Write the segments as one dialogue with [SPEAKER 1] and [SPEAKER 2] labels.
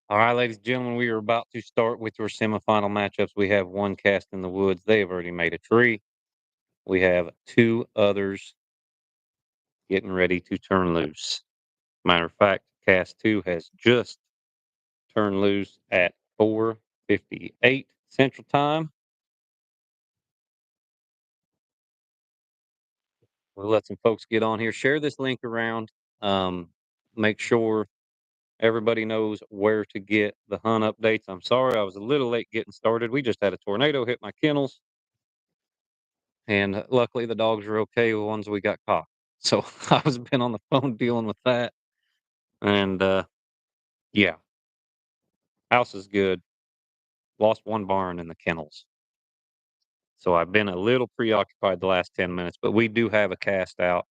[SPEAKER 1] All right, ladies and gentlemen, we are about to start with your semifinal matchups. We have one cast in the woods. They have already made a tree. We have two others getting ready to turn loose. Matter of fact, cast two has just turned loose at 4:58 Central Time. We'll let some folks get on here. Share this link around. Um, make sure everybody knows where to get the hunt updates. I'm sorry I was a little late getting started. We just had a tornado hit my kennels. And luckily, the dogs are okay, the ones we got caught. So I was been on the phone dealing with that, and, yeah, house is good. Lost one barn in the kennels. So I've been a little preoccupied the last 10 minutes, but we do have a cast out.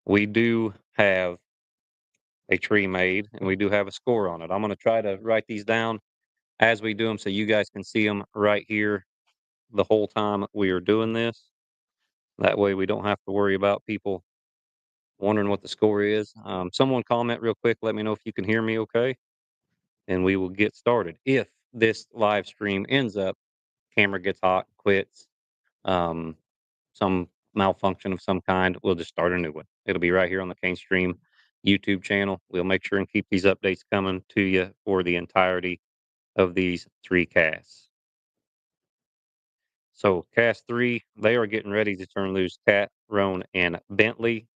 [SPEAKER 1] We do have a tree made, and we do have a score on it. I'm gonna try to write these down as we do them, so you guys can see them right here the whole time we are doing this. That way, we don't have to worry about people wondering what the score is. Someone comment real quick. Let me know if you can hear me okay, and we will get started. If this live stream ends up, camera gets hot, quits, um, some malfunction of some kind, we'll just start a new one. It'll be right here on the Cane Stream YouTube channel. We'll make sure and keep these updates coming to you for the entirety of these three casts. So, cast three, they are getting ready to turn loose Cat, Roan, and Bentley.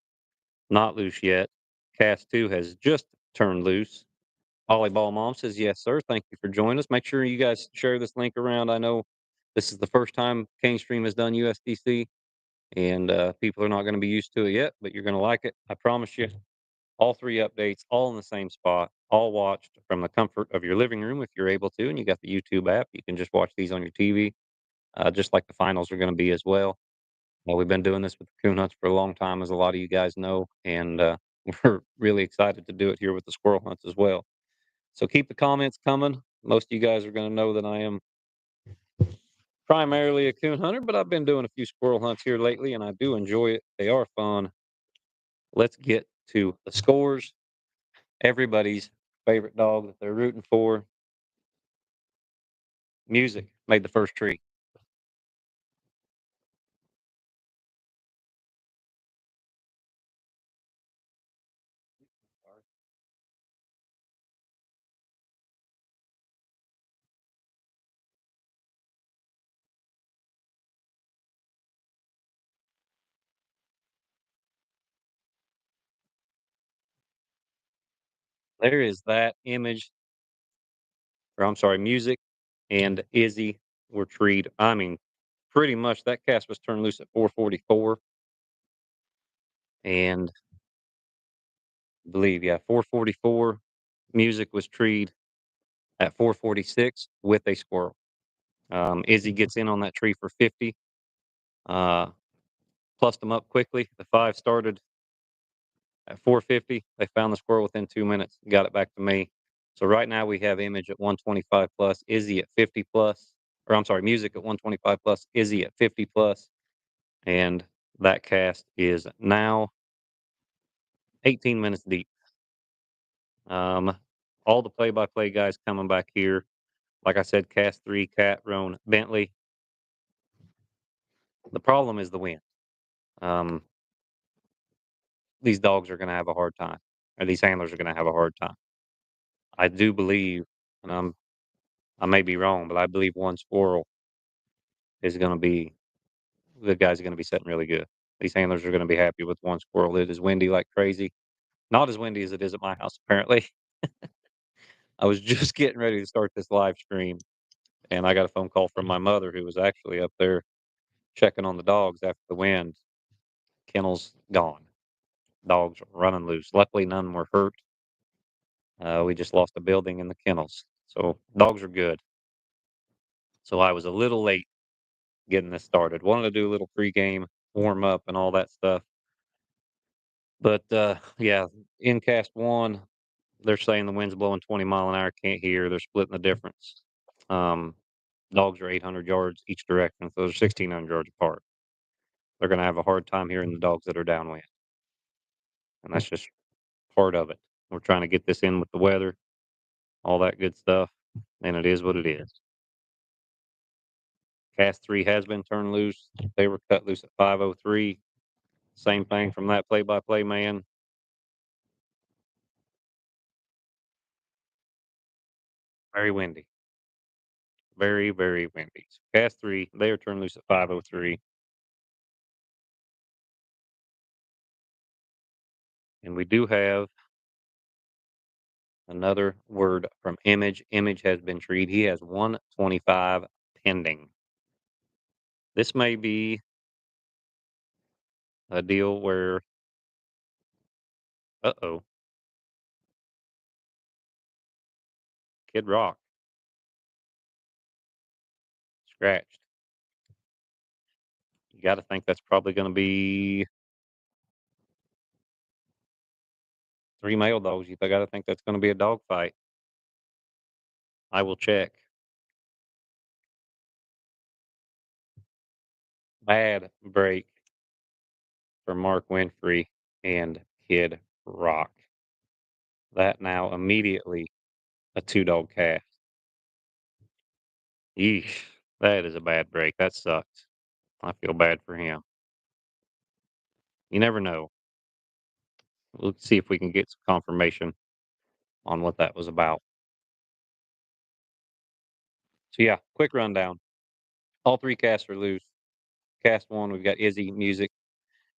[SPEAKER 1] Not loose yet. Cast two has just turned loose. Volleyball Mom says, "Yes, sir. Thank you for joining us. Make sure you guys share this link around. I know this is the first time Cane Stream has done USDC, and people are not going to be used to it yet, but you're going to like it. I promise you. All three updates, all in the same spot, all watched from the comfort of your living room if you're able to, and you got the YouTube app. You can just watch these on your TV, just like the finals are going to be as well. Well, we've been doing this with the coon hunts for a long time, as a lot of you guys know, and we're really excited to do it here with the squirrel hunts as well. So keep the comments coming. Most of you guys are going to know that I am primarily a coon hunter, but I've been doing a few squirrel hunts here lately, and I do enjoy it. They are fun. Let's get to the scores. Everybody's favorite dog that they're rooting for. Music made the first tree. There is that image, or I'm sorry, music and Izzy were treed. I mean, pretty much that cast was turned loose at 4:44, and I believe, yeah, 4:44. Music was treed at 4:46 with a squirrel. Izzy gets in on that tree for 50. Uh, Plussed them up quickly. The five started at 4:50. They found the squirrel within 2 minutes. Got it back to me. So right now we have Image at 125 plus, Izzy at 50 plus, or I'm sorry, Music at 125 plus, Izzy at 50 plus, and that cast is now 18 minutes deep. Um, all the play-by-play guys coming back here. Like I said, cast three, Cat, Roan, Bentley. The problem is the wind. Um, these dogs are going to have a hard time, or these handlers are going to have a hard time. I do believe, and I may be wrong, but I believe one squirrel is going to be the guys are going to be setting really good. These handlers are going to be happy with one squirrel. It is windy like crazy. Not as windy as it is at my house, apparently. I was just getting ready to start this live stream, and I got a phone call from my mother who was actually up there checking on the dogs after the wind. Kennels gone. Dogs running loose. Luckily, none were hurt. We just lost a building in the kennels. So dogs are good. So I was a little late getting this started. Wanted to do a little pregame warm up and all that stuff. But yeah, in cast one, they're saying the wind's blowing 20 mile an hour. Can't hear. They're splitting the difference. Um, Dogs are 800 yards each direction, so they're 1,600 yards apart. They're going to have a hard time hearing the dogs that are downwind, and that's just part of it. We're trying to get this in with the weather. all that good stuff, and it is what it is. Cast 3 has been turned loose. They were cut loose at 5:03. Same thing from that play-by-play man. Very windy. Very, very windy. So cast 3, they are turned loose at 5:03, and we do have another word from Image. Image has been treed. He has 125 pending. This may be a deal where, uh-oh, Kid Rock scratched. You got to think that's probably going to be 3 male dogs. You got to think that's going to be a dog fight. I will check. Bad break for Mark Winfrey and Kid Rock. That now immediately a 2 dog cast. Yeesh, that is a bad break. That sucks. I feel bad for him. You never know. We'll see if we can get some confirmation on what that was about. So yeah, quick rundown. All 3 casts are loose. Cast 1, we've got Izzy Music.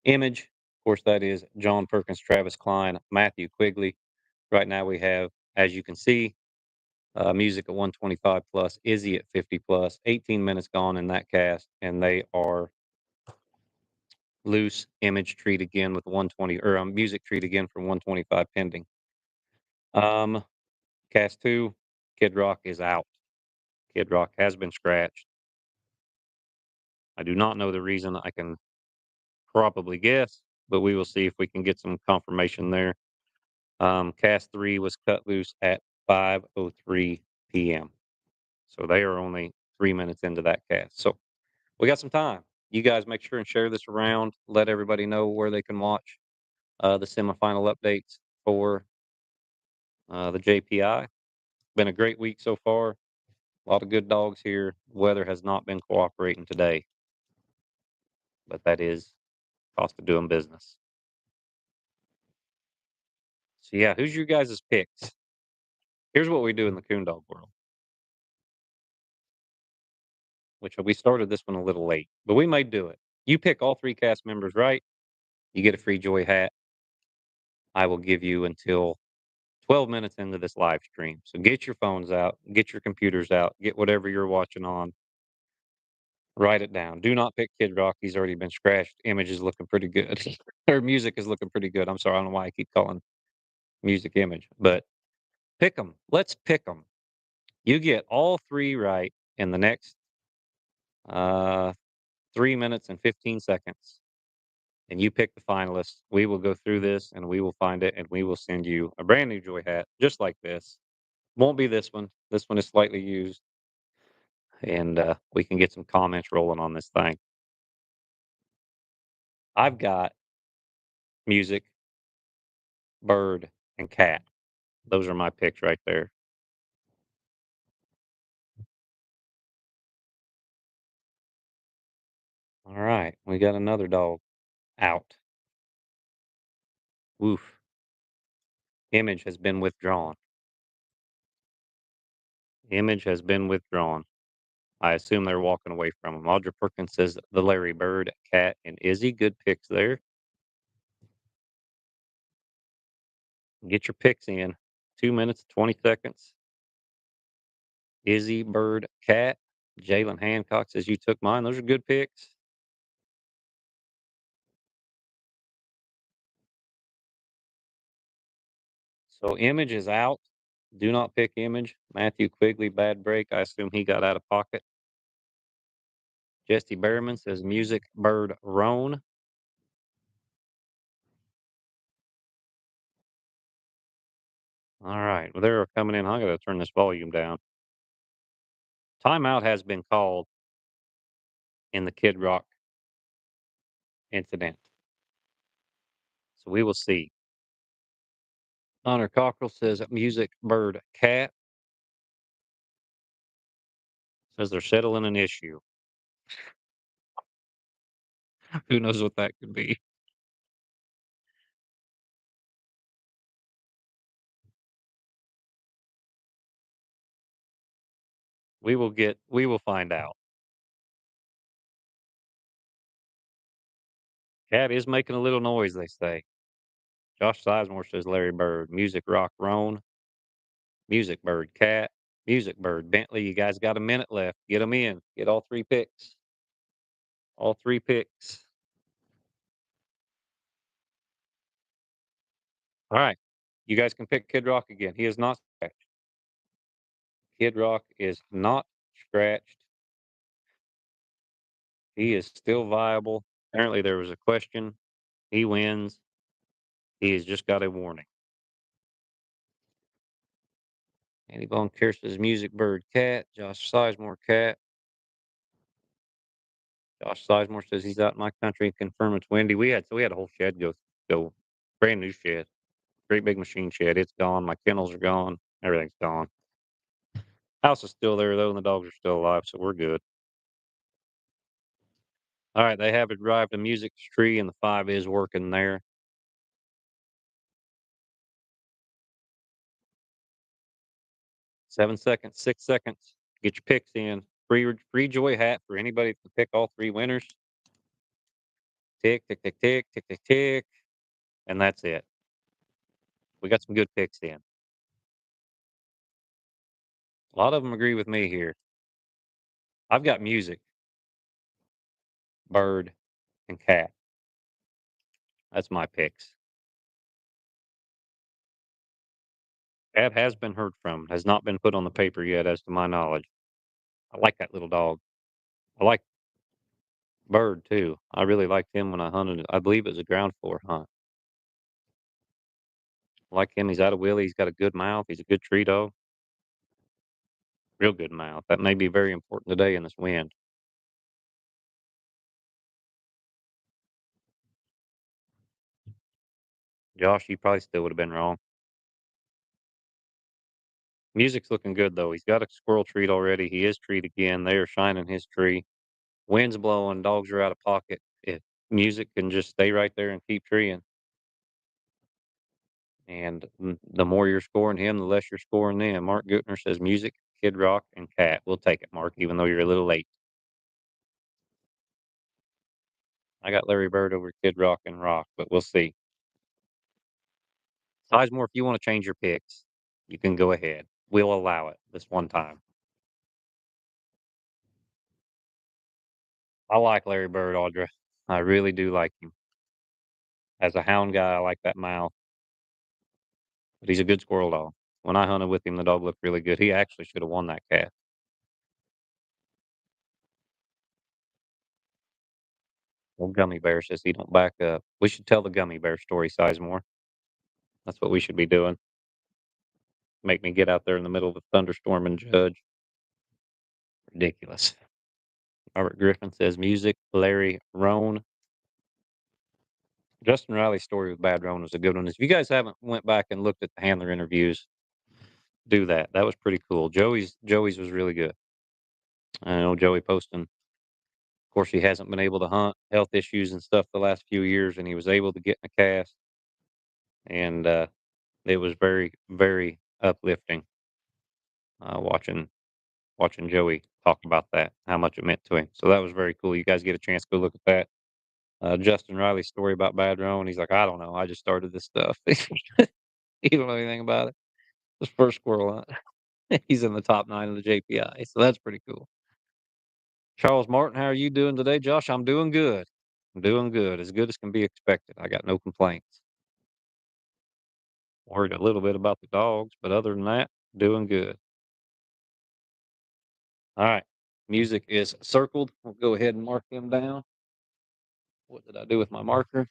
[SPEAKER 1] Image, of course, that is John Perkins, Travis Klein, Matthew Quigley. Right now we have, as you can see, Music at 125 plus, Izzy at 50 plus, 18 minutes gone in that cast, and they are loose. Image treat again with 120, or Music treat again for 125 pending. Um, Cast 2, Kid Rock is out. Kid Rock has been scratched. I do not know the reason. I can probably guess, but we will see if we can get some confirmation there. Cast 3 was cut loose at 5:03 p.m. So they are only 3 minutes into that cast. So we got some time. You guys make sure and share this around. Let everybody know where they can watch the semifinal updates for the JPI. Been a great week so far. A lot of good dogs here. Weather has not been cooperating today, but that is cost of doing business. So yeah, who's your guys' picks? Here's what we do in the coon dog world, which we started this one a little late, but we may do it. You pick all 3 cast members right, you get a free Joy hat. I will give you until 12 minutes into this live stream. So get your phones out, get your computers out, get whatever you're watching on, write it down. Do not pick Kid Rock. He's already been scratched. Image is looking pretty good. Or music is looking pretty good. I'm sorry. I don't know why I keep calling music image, but pick them. Let's pick them. You get all 3 right in the next uh, 3 minutes and 15 seconds. And you pick the finalists. We will go through this and we will find it and we will send you a brand new Joy hat just like this. Won't be this one. This one is slightly used, and we can get some comments rolling on this thing. I've got music, bird, and cat. Those are my picks right there. All right, we got another dog out. Woof. Image has been withdrawn. Image has been withdrawn. I assume they're walking away from him. Audra Perkins says the Larry Bird, Cat, and Izzy. Good picks there. Get your picks in. 2 minutes, 20 seconds. Izzy, Bird, Cat. Jalen Hancock says you took mine. Those are good picks. So Image is out. Do not pick Image. Matthew Quigley, bad break. I assume he got out of pocket. Jesse Berriman says Music, Bird, Roan. All right. Well, they're coming in. I got to turn this volume down. Timeout has been called in the Kid Rock incident. So we will see. Connor Cockrell says Music, Bird, Cat. Says they're settling an issue. Who knows what that could be? We will find out. Cat is making a little noise, they say. Josh Sizemore says Larry Bird. Music Rock Roan. Music Bird Cat. Music Bird Bentley. You guys got a minute left. Get them in. Get all three picks. All three picks. All right. You guys can pick Kid Rock again. He is not scratched. Kid Rock is not scratched. He is still viable. Apparently, there was a question. He wins. He has just got a warning. Andy Von Kier says Music Bird Cat. Josh Sizemore Cat. Josh Sizemore says he's out in my country and confirm it's windy. We had a whole shed go brand new shed. Great big machine shed. It's gone. My kennels are gone. Everything's gone. House is still there though, and the dogs are still alive, so we're good. All right, they have arrived a music's tree, and the 5 is working there. 7 seconds, 6 seconds. Get your picks in. Free joy hat for anybody to pick all 3 winners. Tick, tick, tick, tick, tick, tick, tick, and that's it. We got some good picks in. A lot of them agree with me here. I've got music, bird, and cat. That's my picks. Cat has been heard from, has not been put on the paper yet, as to my knowledge. I like that little dog. I like bird too. I really liked him when I hunted. I believe it was a ground floor hunt. I like him. He's out of wheelie. He's got a good mouth. He's a good tree dog. Real good mouth. That may be very important today in this wind. Josh, you probably still would have been wrong. Music's looking good though. He's got a squirrel treat already. He is treat again. They are shining his tree. Wind's blowing. Dogs are out of pocket. If music can just stay right there and keep treeing, and the more you're scoring him, the less you're scoring them. Mark Gutner says music, Kid Rock, and Cat. We'll take it, Mark, even though you're a little late. I got Larry Bird over Kid Rock and Rock, but we'll see. Sizemore, if you want to change your picks, you can go ahead. We'll allow it this one time. I like Larry Bird, Audra. I really do like him. As a hound guy, I like that mouth, but he's a good squirrel dog. When I hunted with him, the dog looked really good. He actually should have won that calf. Old Gummy Bear says he don't back up. We should tell the Gummy Bear story, Sizemore. That's what we should be doing. Make me get out there in the middle of a thunderstorm and judge. Ridiculous. Robert Griffin says music, Larry Roan. Justin Riley's story with Bad Roan was a good one. If you guys haven't went back and looked at the handler interviews, do that. That was pretty cool. Joey's was really good. I know Joey Poston. Of course, he hasn't been able to hunt, health issues and stuff the last few years, and he was able to get in a cast, and it was very, very uplifting watching Joey talk about that, how much it meant to him. So that was very cool. You guys get a chance, go look at that. Justin Riley's story about Bad Roan. He's like, I don't know. I just started this stuff. He don't know anything about it. His first squirrel hunt. He's in the top 9 of the JPI. So that's pretty cool. Charles Martin, how are you doing today? Josh, I'm doing good. I'm doing good as can be expected. I got no complaints. Worried a little bit about the dogs, but other than that, doing good. All right. Music is circled. We'll go ahead and mark them down. What did I do with my marker?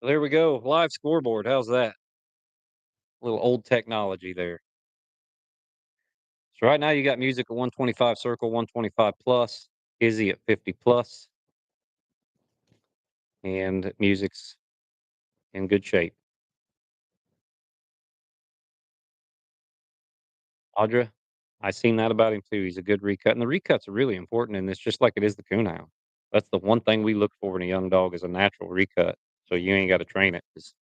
[SPEAKER 1] There we go. Live scoreboard. How's that? A little old technology there. So right now you got music at 125 circle, 125 plus, Izzy at 50 plus, and music's in good shape. Audra, I seen that about him too. He's a good recut, and the recuts are really important in this, just like it is the coonhound. That's the one thing we look for in a young dog is a natural recut, so you ain't got to train it. 'Cause,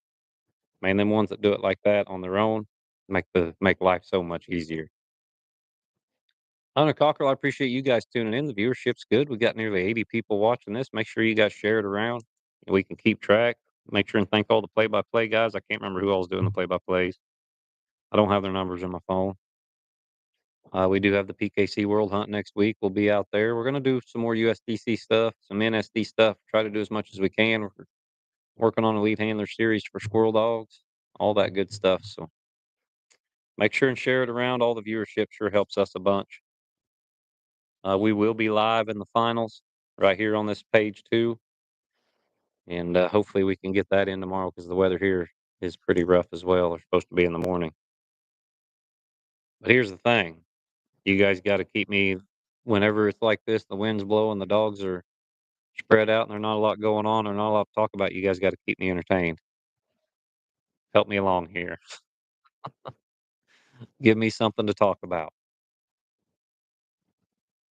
[SPEAKER 1] man, them ones that do it like that on their own make life so much easier. Hunter Cockrell, I appreciate you guys tuning in. The viewership's good. We got nearly 80 people watching this. Make sure you guys share it around. We can keep track. Make sure and thank all the play-by-play guys. I can't remember who all's doing the play-by-plays. I don't have their numbers in my phone. We do have the PKC World Hunt next week. We'll be out there. We're going to do some more USDC stuff, some NSD stuff. Try to do as much as we can. We're working on a lead handler series for squirrel dogs, all that good stuff. So make sure and share it around. All the viewership sure helps us a bunch. We will be live in the finals right here on this page too, and hopefully we can get that in tomorrow because the weather here is pretty rough as well. They're supposed to be in the morning. But here's the thing: you guys got to keep me whenever it's like this. The wind's blowing, the dogs are spread out, and there's not a lot going on, or not a lot to talk about. You guys got to keep me entertained. Help me along here. Give me something to talk about.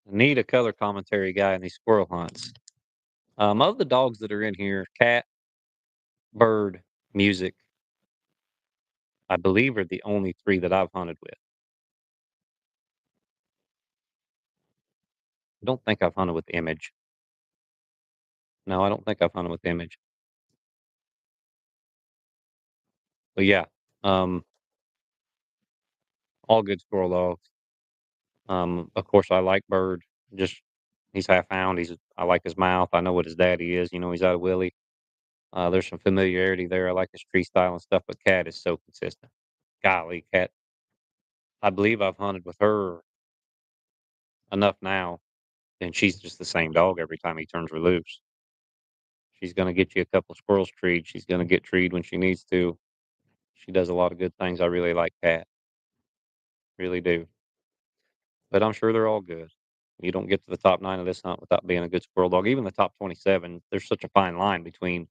[SPEAKER 1] I need a color commentary guy in these squirrel hunts. Of the dogs that are in here, cat, bird, music, I believe are the only three that I've hunted with. I don't think I've hunted with image. No, I don't think I've hunted with image. But yeah, um, all good squirrel dogs. Of course, I like Bird. Just he's half hound. I like his mouth. I know what his daddy is. You know, he's out of Willie. There's some familiarity there. I like his tree style and stuff. But Cat is so consistent. Golly, Cat. I believe I've hunted with her enough now, and she's just the same dog every time he turns her loose. She's gonna get you a couple squirrels treed. She's gonna get treed when she needs to. She does a lot of good things. I really like Cat. Really do. But I'm sure they're all good. You don't get to the top 9 of this hunt without being a good squirrel dog. Even the top 27, there's such a fine line between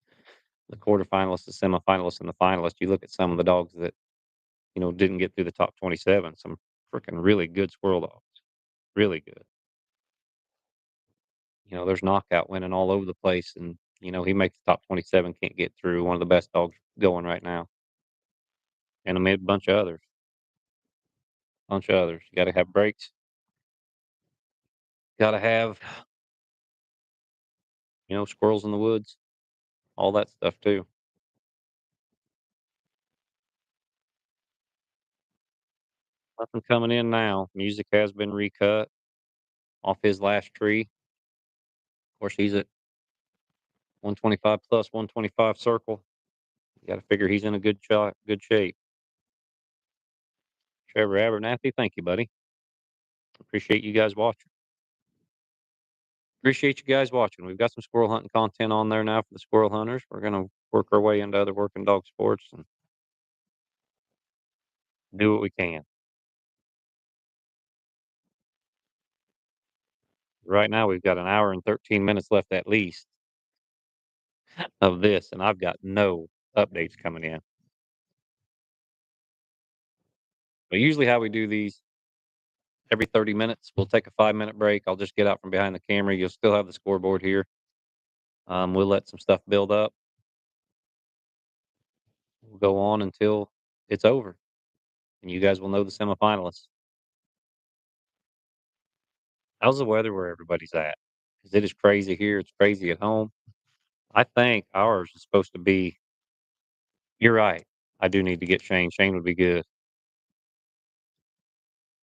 [SPEAKER 1] the quarterfinalists, the semifinalists, and the finalists. You look at some of the dogs that, didn't get through the top 27, some freaking really good squirrel dogs. Really good. There's knockout winning all over the place. And, he makes the top 27, can't get through. One of the best dogs going right now. And a bunch of others. Bunch of others. You got to have breaks. Got to have, squirrels in the woods. All that stuff too. Nothing coming in now. Music has been recut off his last tree. Of course, he's at 125 plus 125 circle. You got to figure he's in a good shape. Trevor Abernathy, thank you, buddy. Appreciate you guys watching. Appreciate you guys watching. We've got some squirrel hunting content on there now for the squirrel hunters. We're gonna work our way into other working dog sports and do what we can. Right now, we've got an hour and 13 minutes left at least of this, and I've got no updates coming in. But usually, how we do these every 30 minutes, we'll take a 5-minute break. I'll just get out from behind the camera. You'll still have the scoreboard here. We'll let some stuff build up. We'll go on until it's over, and you guys will know the semifinalists. How's the weather where everybody's at? Because it is crazy here. It's crazy at home. I think ours is supposed to be. You're right. I do need to get Shane. Shane would be good.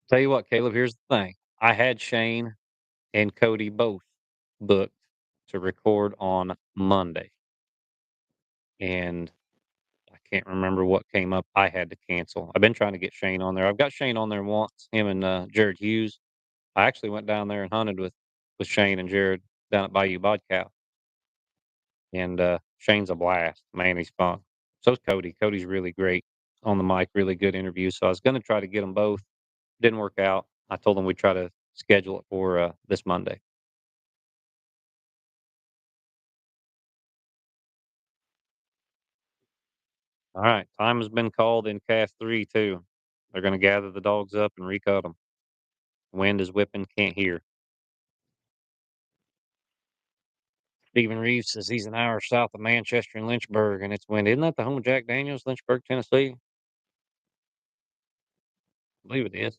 [SPEAKER 1] Tell you what, Caleb. Here's the thing. I had Shane and Cody both booked to record on Monday, and I can't remember what came up. I had to cancel. I've been trying to get Shane on there. I've got Shane on there once. Him and Jared Hughes. I actually went down there and hunted with Shane and Jared down at Bayou Bodcow. And Shane's a blast. Man, he's fun. So's Cody. Cody's really great on the mic, really good interview. So I was going to try to get them both. Didn't work out. I told them we'd try to schedule it for this Monday. All right, time has been called in cast 3 too. They're gonna gather the dogs up and recut them. Wind is whipping, can't hear. Stephen Reeves says he's an hour south of Manchester and Lynchburg, and it's wind. Isn't that the home of Jack Daniels, Lynchburg, Tennessee? I believe it is.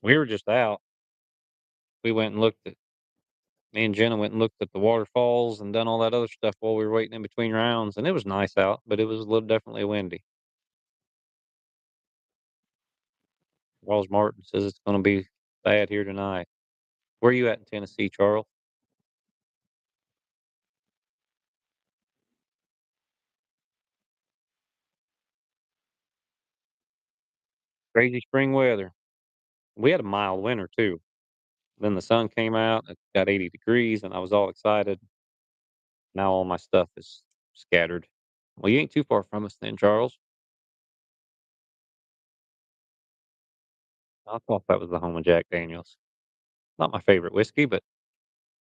[SPEAKER 1] We were just out. We went and looked at Me and Jenna went and looked at the waterfalls and done all that other stuff while we were waiting in between rounds, and it was nice out, but it was a little definitely windy. Walls Martin says it's going to be bad here tonight. Where are you at in Tennessee, Charles? Crazy spring weather. We had a mild winter too. Then the sun came out, it got 80 degrees, and I was all excited. Now all my stuff is scattered. Well, you ain't too far from us then, Charles. I thought that was the home of Jack Daniels. Not my favorite whiskey, but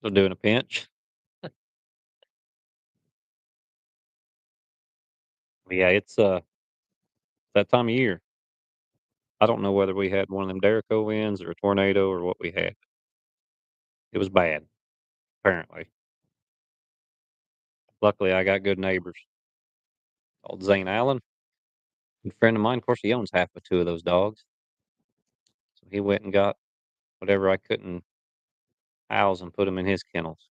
[SPEAKER 1] they'll do in a pinch. But yeah, it's that time of year. I don't know whether we had one of them Derico winds or a tornado or what we had. It was bad, apparently. Luckily, I got good neighbors. Called Zane Allen, a friend of mine. Of course, he owns half of two of those dogs. So he went and got whatever I couldn't house and put them in his kennels.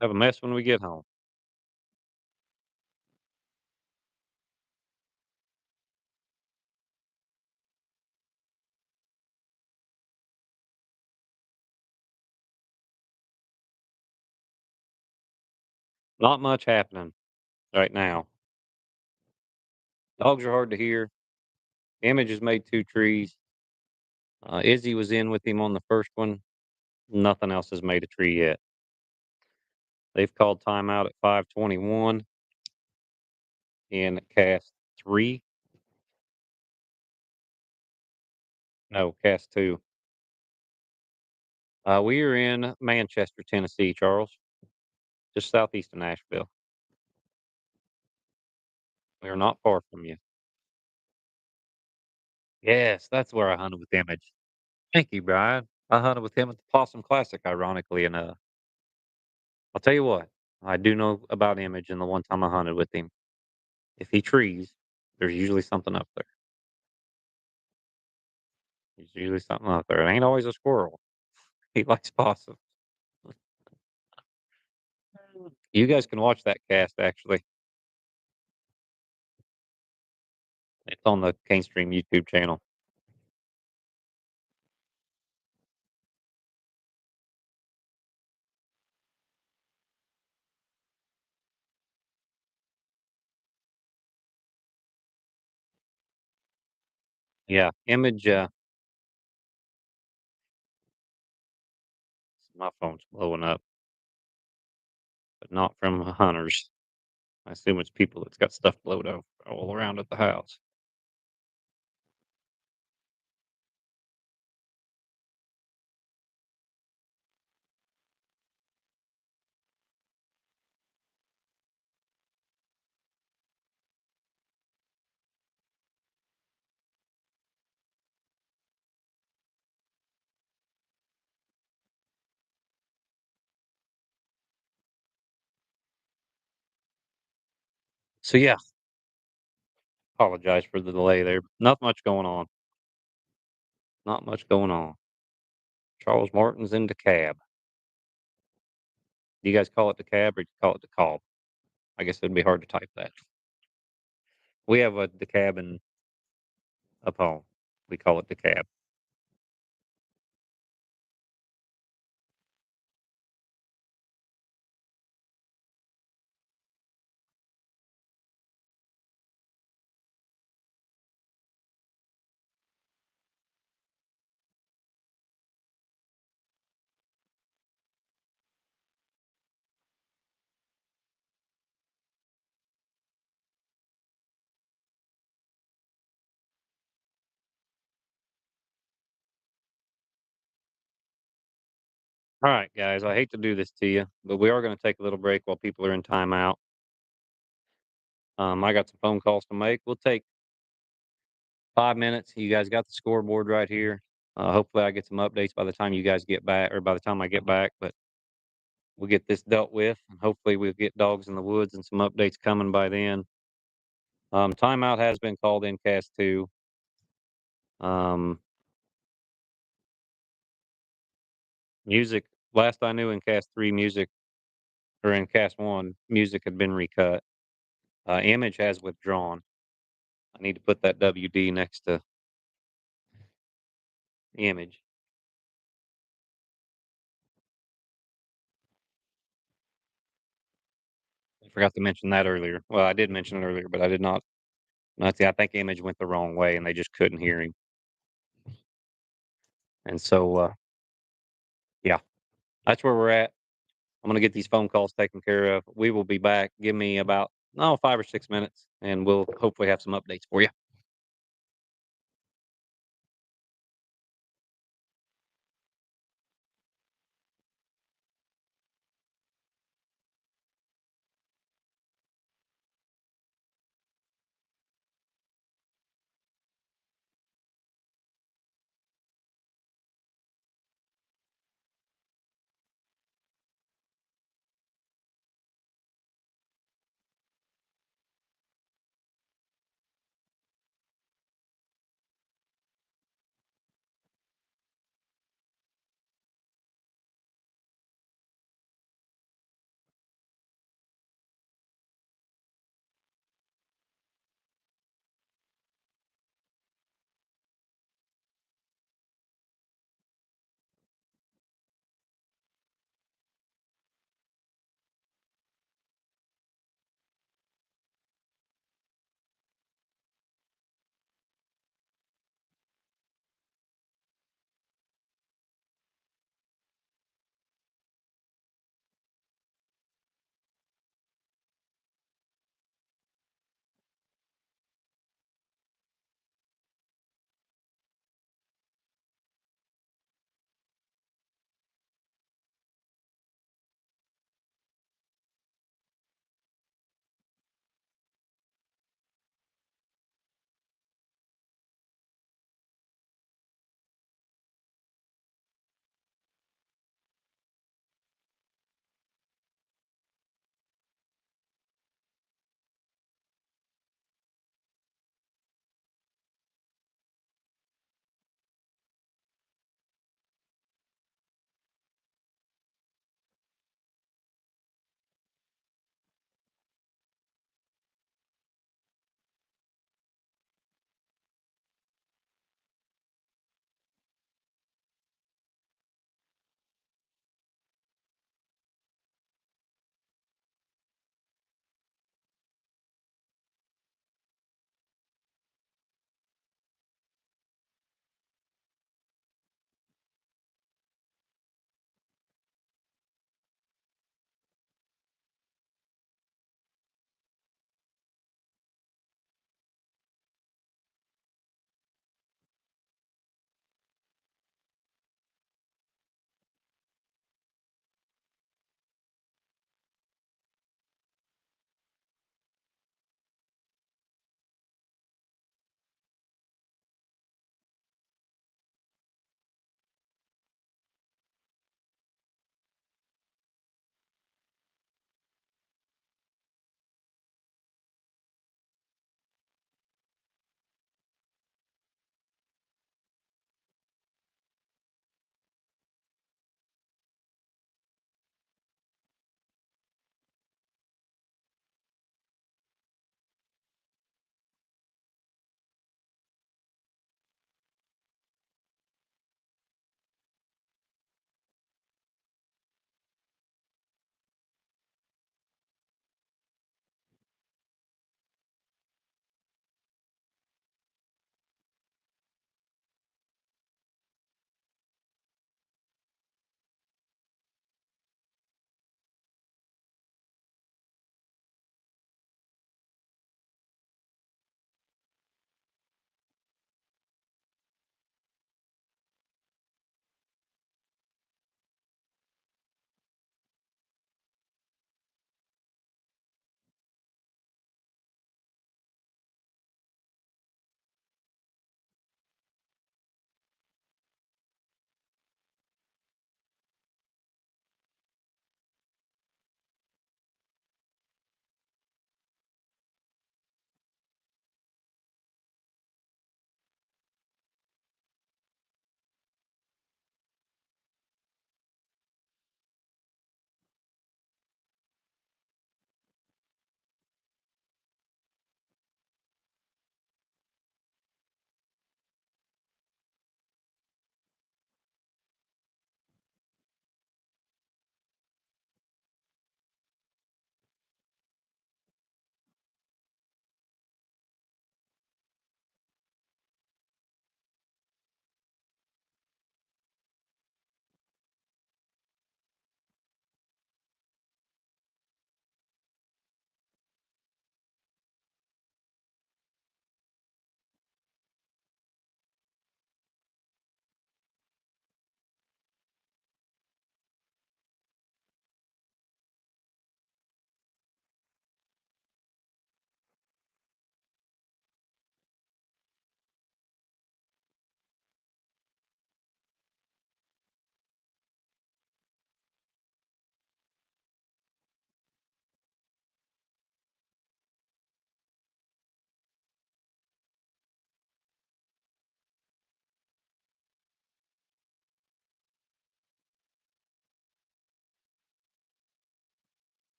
[SPEAKER 1] Have a mess when we get home. Not much happening right now. Dogs are hard to hear. Image has made two trees. Izzy was in with him on the first one. Nothing else has made a tree yet. They've called timeout at 5:21 in cast three. No, cast two. We are in Manchester, Tennessee, Charles, just southeast of Nashville. We are not far from you. Yes, that's where I hunted with Image. Thank you, Brian. I hunted with him at the Possum Classic, ironically enough. I'll tell you what, I do know about Image and the one time I hunted with him. If he trees, there's usually something up there. There's usually something up there. It ain't always a squirrel. He likes possums. You guys can watch that cast, actually. It's on the Cane Stream YouTube channel. Yeah, Image, my phone's blowing up, but not from hunters. I assume it's people that's got stuff blowed up all around at the house. So yeah, apologize for the delay there. Not much going on. Not much going on. Charles Martin's in the cab. Do you guys call it the cab or do you call it the call? I guess it'd be hard to type that. We have a the cabin up home. We call it the cab. All right, guys, I hate to do this to you, but we are going to take a little break while people are in timeout. I got some phone calls to make. We'll take 5 minutes. You guys got the scoreboard right here. Hopefully, I get some updates by the time you guys get back, or by the time I get back. But we'll get this dealt with, and hopefully, we'll get dogs in the woods and some updates coming by then. Timeout has been called in cast two. Um, music. Last I knew, in cast three, music, or in cast one, music had been recut. Image has withdrawn. I need to put that WD next to image. I forgot to mention that earlier. Well, I did mention it earlier, but I did not. Not I think image went the wrong way, and they just couldn't hear him. And so, yeah, that's where we're at. I'm gonna get these phone calls taken care of. We will be back. Give me about 5 or 6 minutes, and we'll hopefully have some updates for you.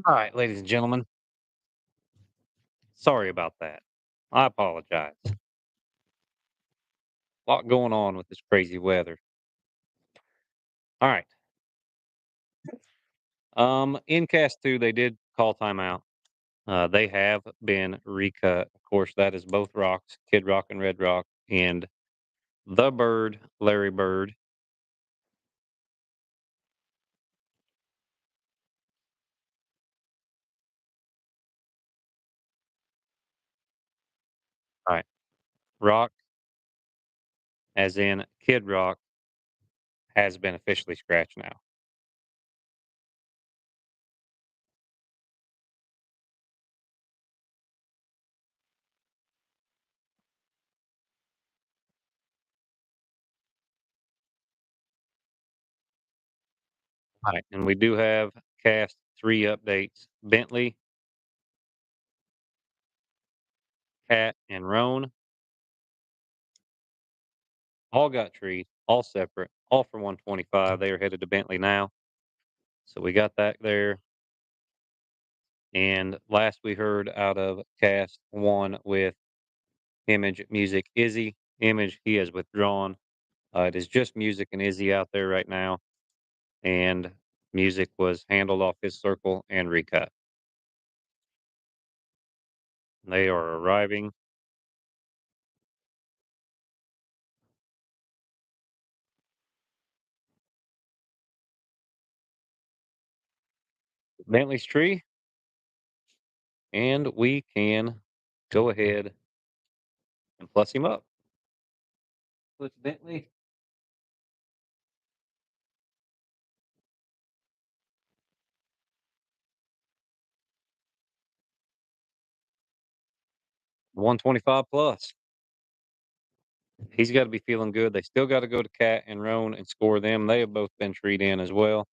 [SPEAKER 1] All right, ladies and gentlemen, sorry about that. I apologize. A lot going on with this crazy weather. All right. In cast two, they did call timeout. They have been recut. Of course, that is both rocks, Kid Rock and Red Rock, and the Bird, Larry Bird. All right. Rock, as in Kid Rock, has been officially scratched now. All right. And we do have cast three updates. Bentley, Cat, and Roan all got trees, all separate, all for 125. They are headed to Bentley now. So we got that there. And last we heard out of cast one with Image Music Izzy. Image, he has withdrawn. It is just Music and Izzy out there right now. And Music was handled off his circle and recut. They are arriving. Bentley's tree, and we can go ahead and plus him up. Let's Bentley 125 plus. He's got to be feeling good. They still got to go to Cat and Roan and score them. They have both been treed in as well.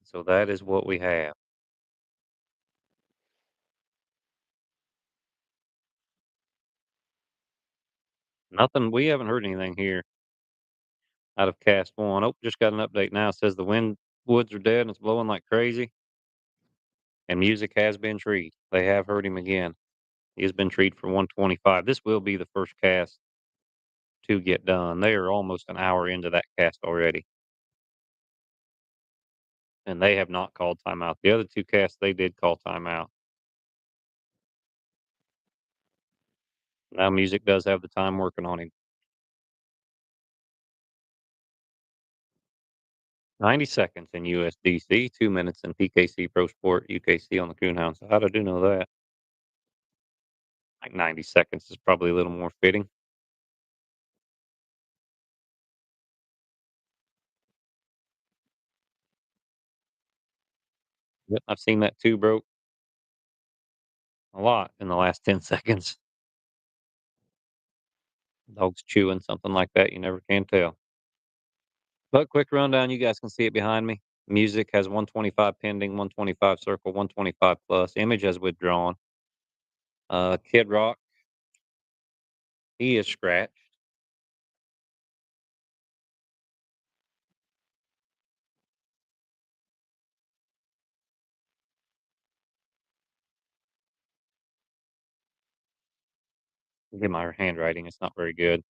[SPEAKER 1] So that is what we have. Nothing. We haven't heard anything here out of cast one. Oh, just got an update now. It says the wind woods are dead and it's blowing like crazy. And music has been treed. They have heard him again. He has been treed for 125. This will be the first cast to get done. They are almost an hour into that cast already. And they have not called timeout. The other two casts they did call timeout. Now music does have the time working on him. 90 seconds in USDC, 2 minutes in PKC Pro Sport, UKC on the Coonhound side. I do know that. Like 90 seconds is probably a little more fitting. Yep, I've seen that too, broke a lot in the last 10 seconds. Dogs chewing, something like that. You never can tell. But quick rundown, you guys can see it behind me. Music has 125 pending, 125 circle, 125 plus. Image has withdrawn. Kid Rock, he is scratched. Look at my handwriting, it's not very good,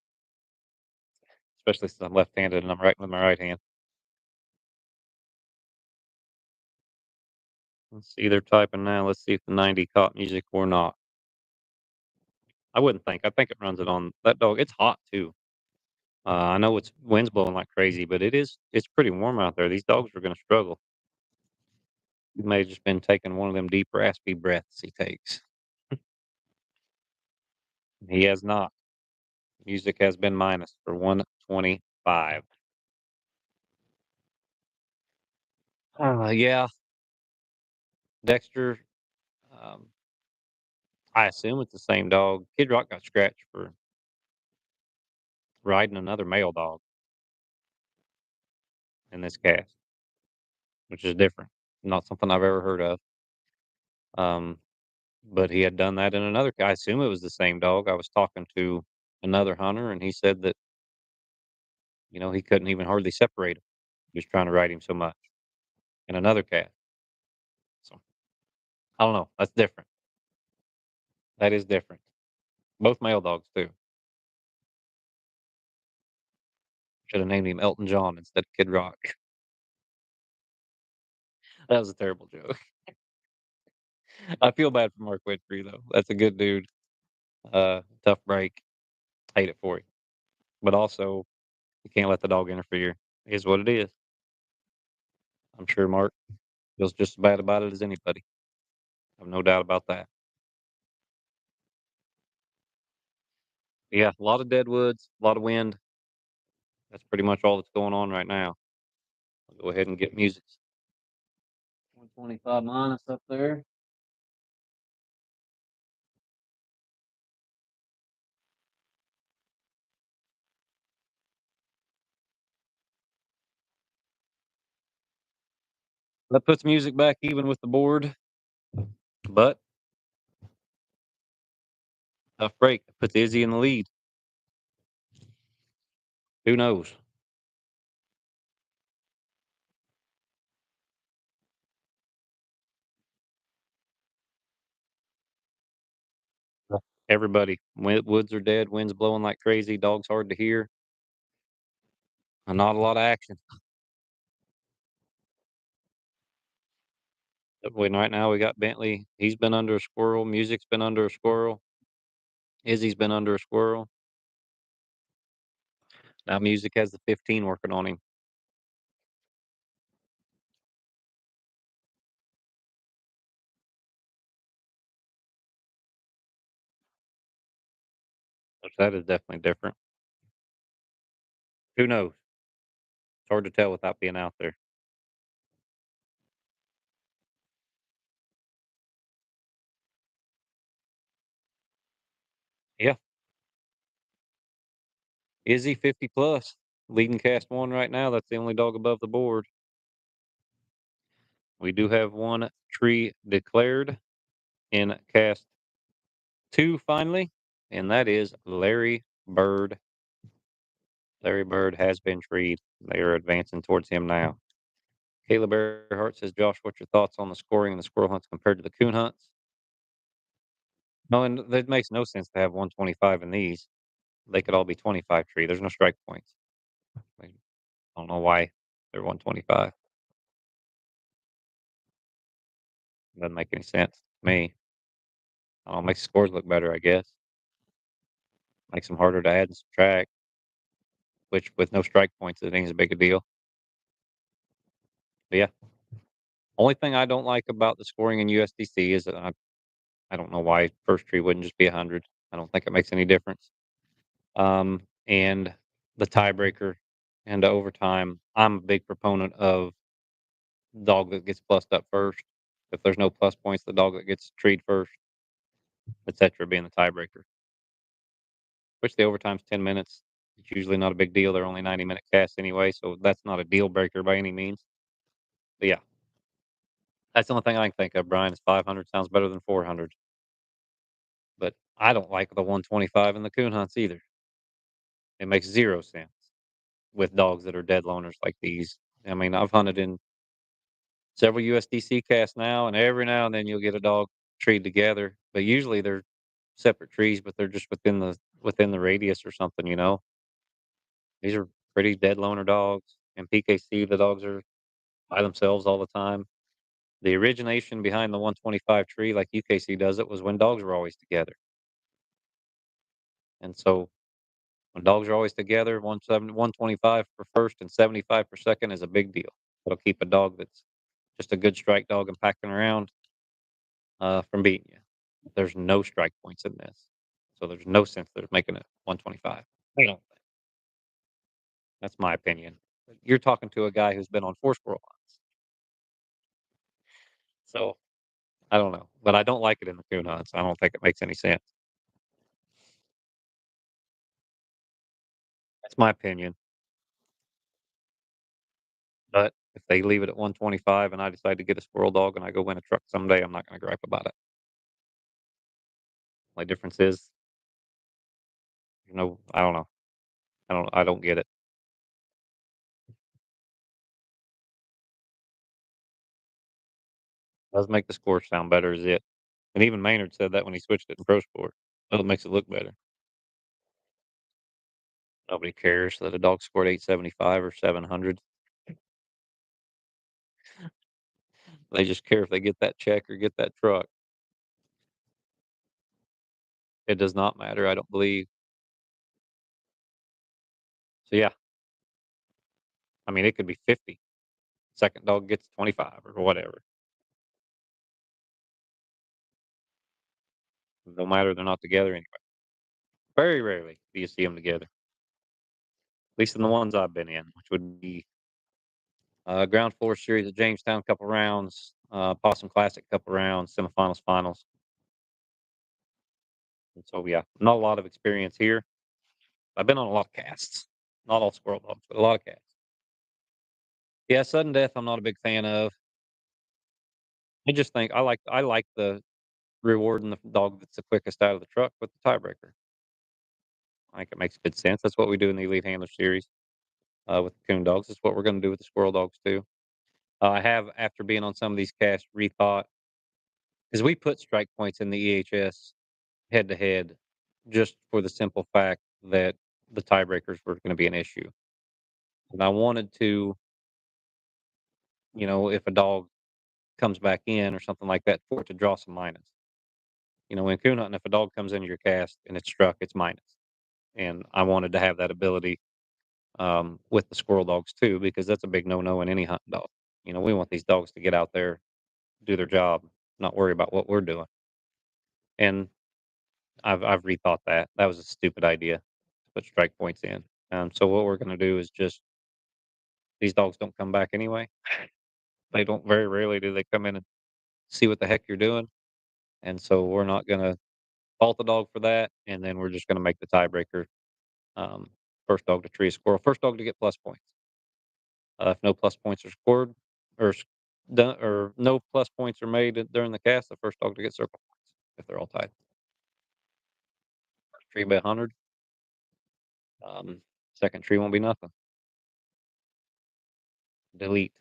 [SPEAKER 1] especially since I'm left-handed and I'm writing with my right hand. Let's see, they're typing now. Let's see if the 90 caught music or not. I wouldn't think. I think it runs it on that dog. It's hot too. I know it's wind's blowing like crazy, but it's pretty warm out there. These dogs are going to struggle. He may have just been taking one of them deep raspy breaths he takes. He has not. Music has been minus for 125. Yeah, Dexter. Um, I assume it's the same dog. Kid Rock got scratched for riding another male dog in this cast, which is different. Not something I've ever heard of. Um, but he had done that in another. I assume it was the same dog. I was talking to another hunter, and he said that he couldn't even hardly separate him. He was trying to ride him so much. and another calf. So I don't know. That's different. That is different. Both male dogs too. Should have named him Elton John instead of Kid Rock. That was a terrible joke. I feel bad for Mark Whitfree though. That's a good dude. Tough break. Hate it for you. But also, you can't let the dog interfere. It is what it is. I'm sure Mark feels just as bad about it as anybody. I have no doubt about that. Yeah, a lot of dead woods, a lot of wind. That's pretty much all that's going on right now. I'll go ahead and get music. 125 minus up there. That puts music back even with the board, but tough break. Puts Izzy in the lead. Who knows? Yeah. Everybody. Woods are dead. Wind's blowing like crazy. Dog's hard to hear. And not a lot of action. But right now we got Bentley. He's been under a squirrel. Music's been under a squirrel. Izzy's been under a squirrel. Now Music has the 15 working on him. Which that is definitely different. Who knows? It's hard to tell without being out there. Yeah. Izzy 50 plus. Leading cast one right now. That's the only dog above the board. We do have one tree declared in cast two finally, and that is Larry Bird. Larry Bird has been treed. They are advancing towards him now. Caleb Earhart says, Josh, what's your thoughts on the scoring in the squirrel hunts compared to the coon hunts? No, and it makes no sense to have 125 in these. They could all be 25 tree. There's no strike points. I don't know why they're 125. Doesn't make any sense to me. I don't know, makes scores look better, I guess. Makes them harder to add and subtract, which with no strike points, it ain't as big a deal. But yeah, only thing I don't like about the scoring in USDC is that I don't know why first tree wouldn't just be 100. I don't think it makes any difference. And the tiebreaker and the overtime, I'm a big proponent of dog that gets plussed up first. If there's no plus points, the dog that gets treed first, etc., being the tiebreaker. Which the overtime's 10 minutes. It's usually not a big deal. They're only 90-minute casts anyway, so that's not a deal breaker by any means. But yeah, that's the only thing I can think of, Brian, is 500 sounds better than 400. But I don't like the 125 in the coon hunts either. It makes 0 sense with dogs that are dead loners like these. I mean, I've hunted in several USDC casts now, and every now and then you'll get a dog treed together, but usually they're separate trees, but they're just within the radius or something, you know? These are pretty dead loner dogs. And PKC, the dogs are by themselves all the time. The origination behind the 125 tree, like UKC does it, was when dogs were always together. And so when dogs are always together, 125 for first and 75 for second is a big deal. It'll keep a dog that's just a good strike dog and packing around from beating you. There's no strike points in this. So there's no sense they're making it 125. I don't think. That's my opinion. You're talking to a guy who's been on four squirrel hunts. So I don't know. But I don't like it in the coon hunts. I don't think it makes any sense. That's my opinion. But if they leave it at 125 and I decide to get a squirrel dog and I go win a truck someday, I'm not going to gripe about it. My difference is, I don't know. I don't get it. Does make the score sound better is it. And even Maynard said that when he switched it in Pro Sport. Well, it makes it look better. Nobody cares that a dog scored 875 or 700. They just care if they get that check or get that truck. It does not matter, I don't believe. So, yeah, I mean, it could be 50. Second dog gets 25 or whatever. No matter, they're not together anyway. Very rarely do you see them together, at least in the ones I've been in, which would be Ground Floor Series at Jamestown, couple rounds, Possum Classic, couple rounds, semifinals, finals. And so, yeah, not a lot of experience here. I've been on a lot of casts, not all squirrel dogs, but a lot of casts. Yeah, sudden death, I'm not a big fan of. I just think I like the rewarding the dog that's the quickest out of the truck with the tiebreaker. I think it makes good sense. That's what we do in the Elite Handler Series with the coon dogs. That's what we're going to do with the squirrel dogs too. I have, after being on some of these casts, rethought because we put strike points in the EHS head to head just for the simple fact that the tiebreakers were going to be an issue. And I wanted to, if a dog comes back in or something like that, for it to draw some minus. In coon hunting, if a dog comes into your cast and it's struck, it's minus. And I wanted to have that ability with the squirrel dogs too, because that's a big no-no in any hunting dog. We want these dogs to get out there, do their job, not worry about what we're doing. And I've rethought that. That was a stupid idea to put strike points in. So what we're going to do is just these dogs don't come back anyway. They don't. Very rarely do they come in and see what the heck you're doing. And so we're not going to fault the dog for that. And then we're just going to make the tiebreaker um, first dog to tree a squirrel, first dog to get plus points. If no plus points are scored or done, or no plus points are made during the cast, the first dog to get circle points if they're all tied. Tree by 100. Second tree won't be nothing. Delete.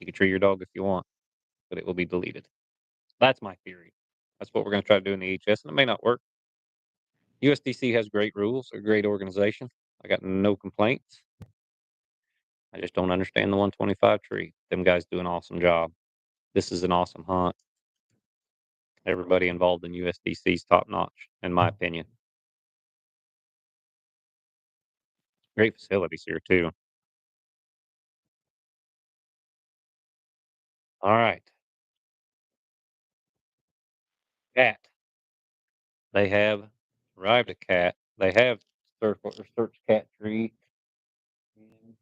[SPEAKER 1] You can tree your dog if you want, but it will be deleted. That's my theory. That's what we're going to try to do in the HS, and it may not work. USDC has great rules, a great organization. I got no complaints. I just don't understand the 125 tree. Them guys do an awesome job. This is an awesome hunt. Everybody involved in USDC is top notch, in my opinion. Great facilities here too. All right, cat. They have arrived at cat. They have circle or search cat tree. And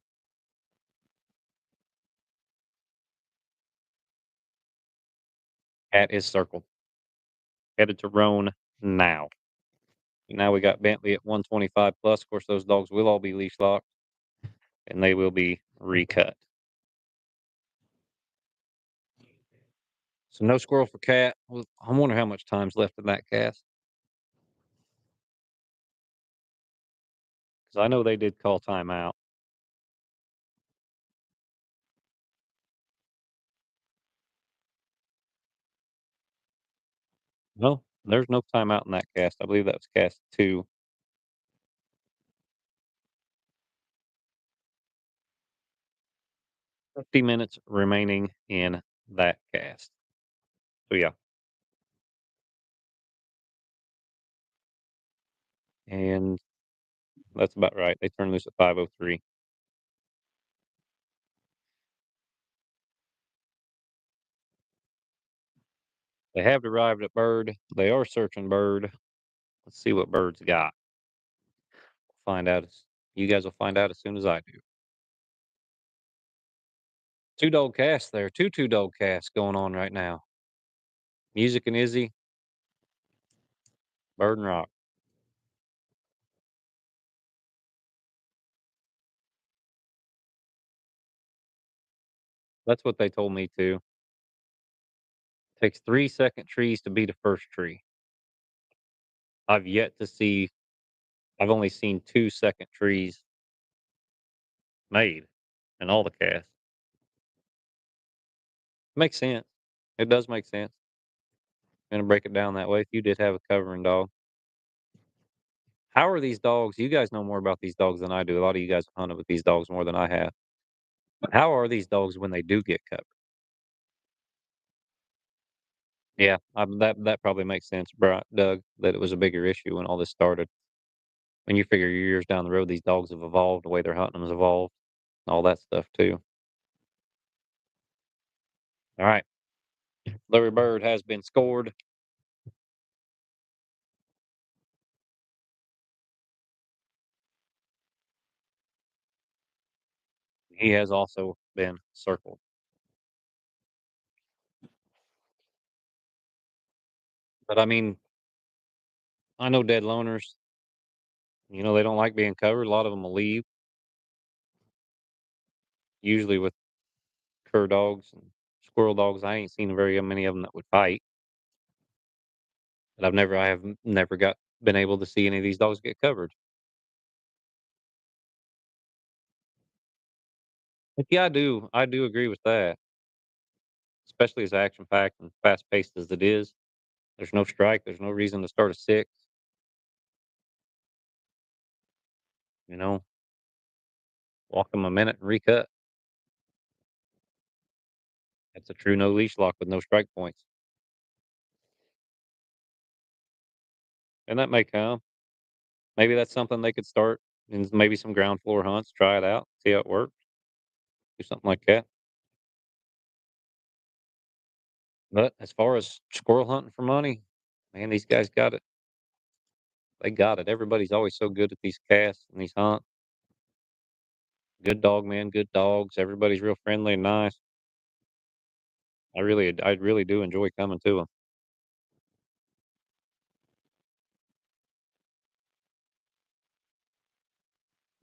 [SPEAKER 1] cat is circled. Headed to Roan now. Now we got Bentley at 125 plus. Of course, those dogs will all be leash locked and they will be recut. So no squirrel for cat. Well, I wonder how much time's left in that cast because I know they did call timeout. No, there's no timeout in that cast. I believe that was cast two. 50 minutes remaining in that cast. So yeah, and that's about right. They turned loose at 5:03. They have arrived at Bird. They are searching Bird. Let's see what Bird's got. Find out. You guys will find out as soon as I do. Two dog cast there. Two dog casts going on right now. Music and Izzy, Bird and Rock. That's what they told me too. Takes 3 second trees to beat a first tree. I've yet to see. I've only seen 2 second trees made in all the casts. Makes sense. It does make sense. Gonna break it down that way if you did have a covering dog. How are these dogs? You guys know more about these dogs than I do. A lot of you guys have hunted with these dogs more than I have. But how are these dogs when they do get covered? Yeah, that probably makes sense, Doug, that it was a bigger issue when all this started. When you figure years down the road, these dogs have evolved, the way they're hunting them has evolved, all that stuff too. All right, Larry Bird has been scored. He has also been circled. But I mean, I know dead loners. They don't like being covered. A lot of them will leave, usually with cur dogs and squirrel dogs. I ain't seen very many of them that would fight. But I have never been able to see any of these dogs get covered. But yeah, I do agree with that, especially as action packed and fast paced as it is. There's no strike. There's no reason to start a six. You know, walk them a minute and recut. That's a true no leash lock with no strike points. And that may come. Maybe that's something they could start in maybe some ground floor hunts, try it out, see how it works, do something like that. But as far as squirrel hunting for money, man, these guys got it. They got it. Everybody's always so good at these casts and these hunts. Good dog man, good dogs. Everybody's real friendly and nice. I really do enjoy coming to them.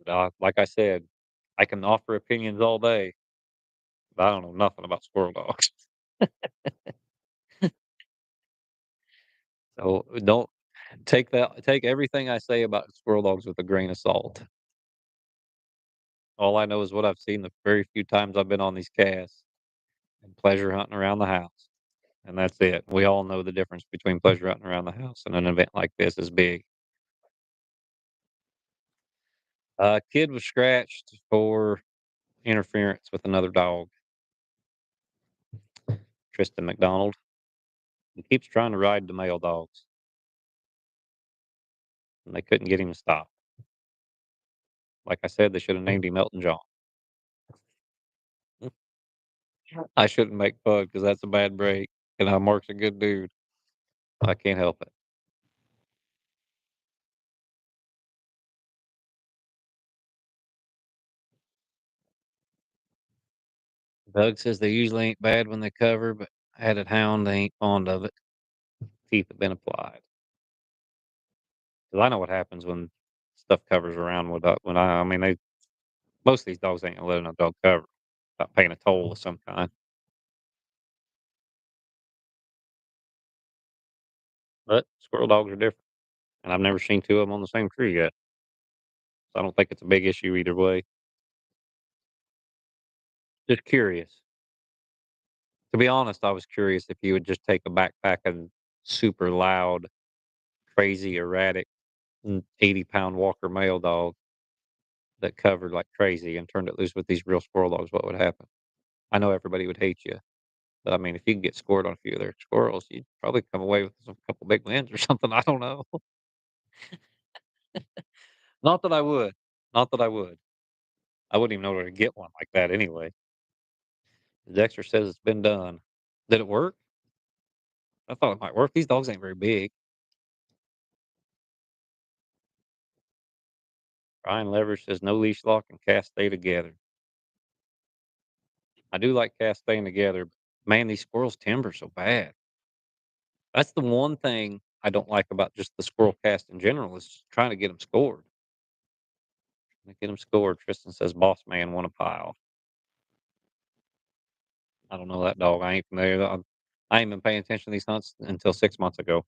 [SPEAKER 1] But like I said, I can offer opinions all day, but I don't know nothing about squirrel dogs. So don't take everything I say about squirrel dogs with a grain of salt. All I know is what I've seen the very few times I've been on these casts and pleasure hunting around the house. And that's it. We all know the difference between pleasure hunting around the house and an event like this is big. Kid was scratched for interference with another dog, Tristan McDonald. He keeps trying to ride the male dogs, and they couldn't get him to stop. Like I said, they should have named him Elton John. I shouldn't make fun because that's a bad break, and Mark's a good dude. I can't help it. Doug says they usually ain't bad when they cover, but added hound, they ain't fond of it. Teeth have been applied. Because I know what happens when stuff covers around I mean, most of these dogs ain't gonna let a dog cover without paying a toll of some kind. But squirrel dogs are different, and I've never seen two of them on the same tree yet. So I don't think it's a big issue either way. Just curious. To be honest, I was curious if you would just take a backpack and super loud, crazy, erratic, 80-pound Walker male dog that covered like crazy and turned it loose with these real squirrel dogs, what would happen? I know everybody would hate you, but I mean, if you can get scored on a few of their squirrels, you'd probably come away with a couple big wins or something. I don't know. Not that I would. Not that I would. I wouldn't even know where to get one like that anyway. Dexter says it's been done. Did it work? I thought it might work. These dogs ain't very big. Ryan Leverage says no leash lock and cast stay together. I do like cast staying together, but man, these squirrels timber so bad. That's the one thing I don't like about just the squirrel cast in general is trying to get them scored. Get them scored. Tristan says boss man won a pile. I don't know that dog. I ain't familiar. I ain't been paying attention to these hunts until 6 months ago.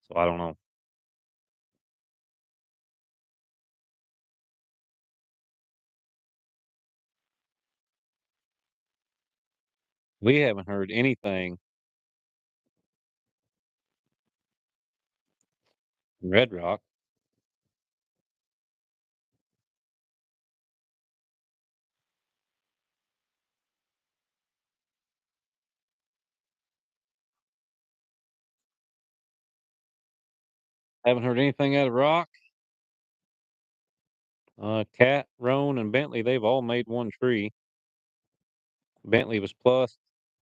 [SPEAKER 1] So I don't know. We haven't heard anything from Red Rock. Haven't heard anything out of Rock. Cat, Roan, and Bentley, they've all made one tree. Bentley was plus.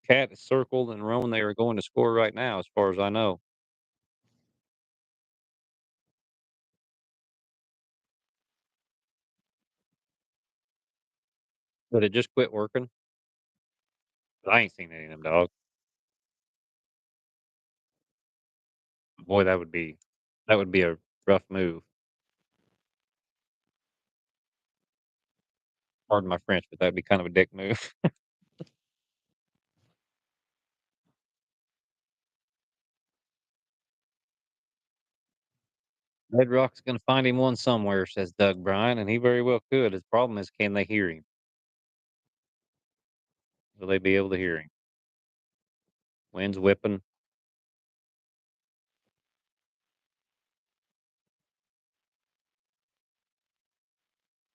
[SPEAKER 1] Cat is circled, and Roan, they are going to score right now, as far as I know. But it just quit working. But I ain't seen any of them dogs. Boy, that would be a rough move. Pardon my French, but that'd be kind of a dick move. Red Rock's gonna find him one somewhere, says Doug Bryan, and he very well could. His problem is, can they hear him? Will they be able to hear him? Wind's whipping.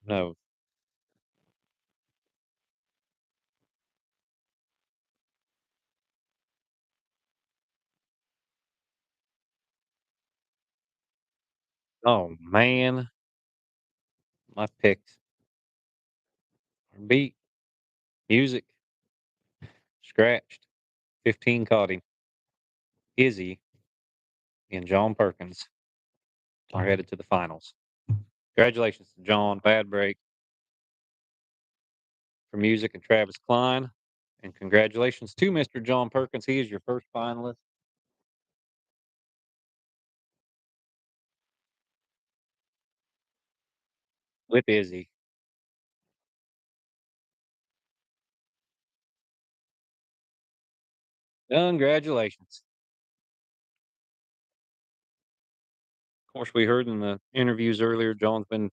[SPEAKER 1] No. Oh man, my picks are beat. Music scratched. 15 caught him. Izzy and John Perkins are headed to the finals. Congratulations to John. Bad break for music and Travis Klein. And congratulations to Mr. John Perkins. He is your first finalist with Izzy. Congratulations. Of course, we heard in the interviews earlier, John's been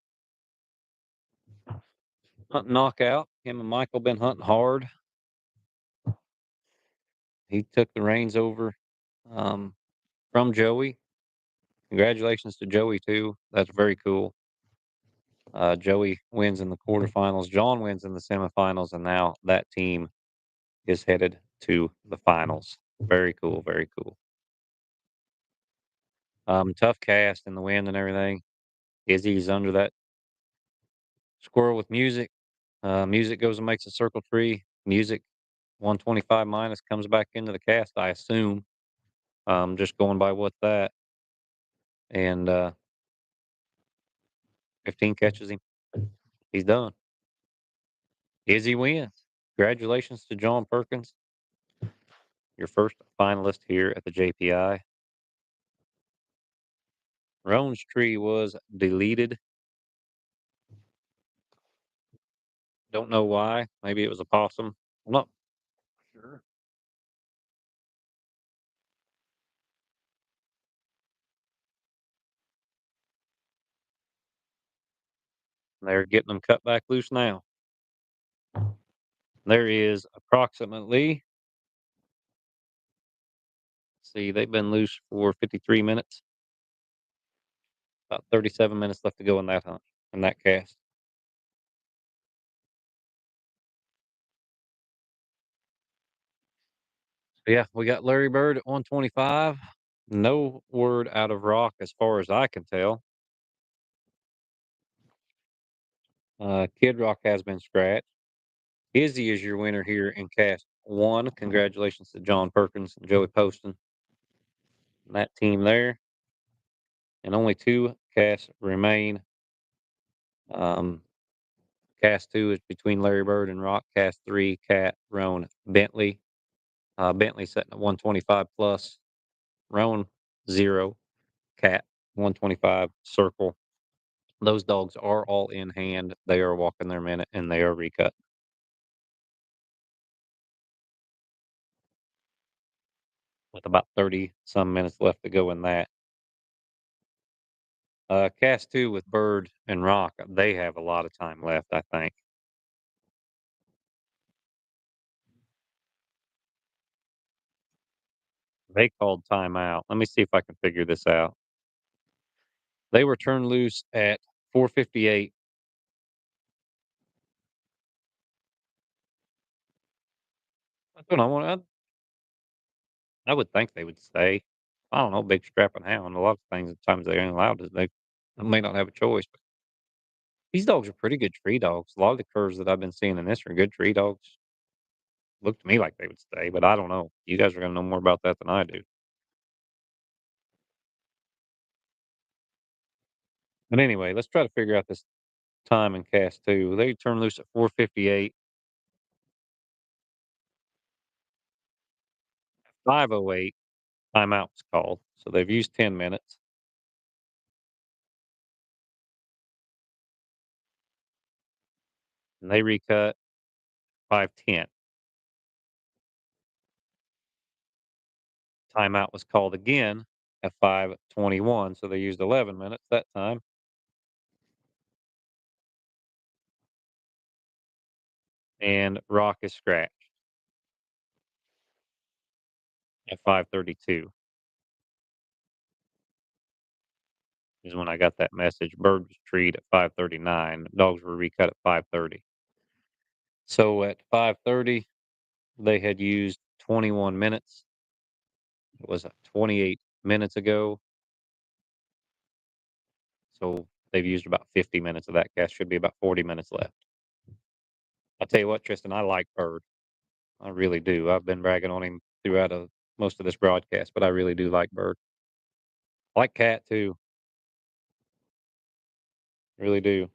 [SPEAKER 1] hunting knockout. Him and Michael been hunting hard. He took the reins over um, from Joey. Congratulations to Joey too. That's very cool. Joey wins in the quarterfinals. John wins in the semifinals, and now that team is headed to the finals. Very cool. Very cool. Tough cast in the wind and everything. Izzy's under that squirrel with music. Music goes and makes a circle tree. Music 125 minus comes back into the cast, I assume. Just going by what that. And 15 catches him. He's done. Izzy wins. Congratulations to John Perkins, your first finalist here at the JPI. Roan's tree was deleted. Don't know why. Maybe it was a possum. I'm not sure. They're getting them cut back loose now. There is approximately, see, they've been loose for 53 minutes. About 37 minutes left to go in that hunt, in that cast. So yeah, we got Larry Bird at 125. No word out of Rock as far as I can tell. Kid Rock has been scratched. Izzy is your winner here in cast one. Congratulations to John Perkins and Joey Poston and that team there. And only two casts remain. Um, cast two is between Larry Bird and Rock. Cast three, Cat, Roan, Bentley. Bentley sitting at 125 plus. Roan, zero. Cat, 125. Circle. Those dogs are all in hand. They are walking their minute and they are recut with about 30 some minutes left to go in that. Cast two with Bird and Rock, they have a lot of time left, I think. They called timeout. Let me see if I can figure this out. They were turned loose at 4:58. That's what I would think they would stay. I don't know, big strapping hound. A lot of things at times they ain't allowed to. They may not have a choice. But these dogs are pretty good tree dogs. A lot of the curs that I've been seeing in this are good tree dogs. Look to me like they would stay, but I don't know. You guys are gonna know more about that than I do. But anyway, let's try to figure out this time and cast two. They turned loose at 4:58. 5:08 timeout was called. So they've used 10 minutes and they recut 5:10. Timeout was called again at 5:21. So they used 11 minutes that time. And rock is scratched at 5:32 is when I got that message. Bird was treed at 5:39. Dogs were recut at 5:30. So at 5:30, they had used 21 minutes. It was 28 minutes ago. So they've used about 50 minutes of that cast. Should be about 40 minutes left. I'll tell you what, Tristan, I like Bird. I really do. I've been bragging on him throughout most of this broadcast, but I really do like Bird. I like Cat too. Really do.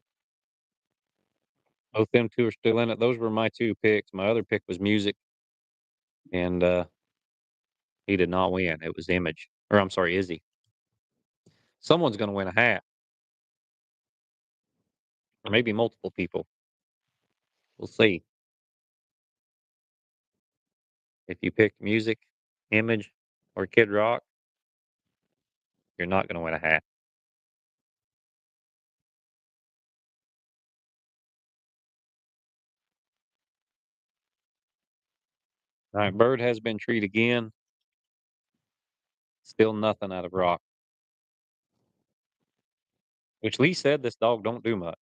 [SPEAKER 1] Both them two are still in it. Those were my two picks. My other pick was Music, and he did not win. It was Image, or I'm sorry, Izzy. Someone's going to win a hat, or maybe multiple people. We'll see. If you pick Music, Image, or Kid Rock, you're not going to win a hat. All right, Bird has been treed again. Still nothing out of Rock, which Lee said this dog don't do much.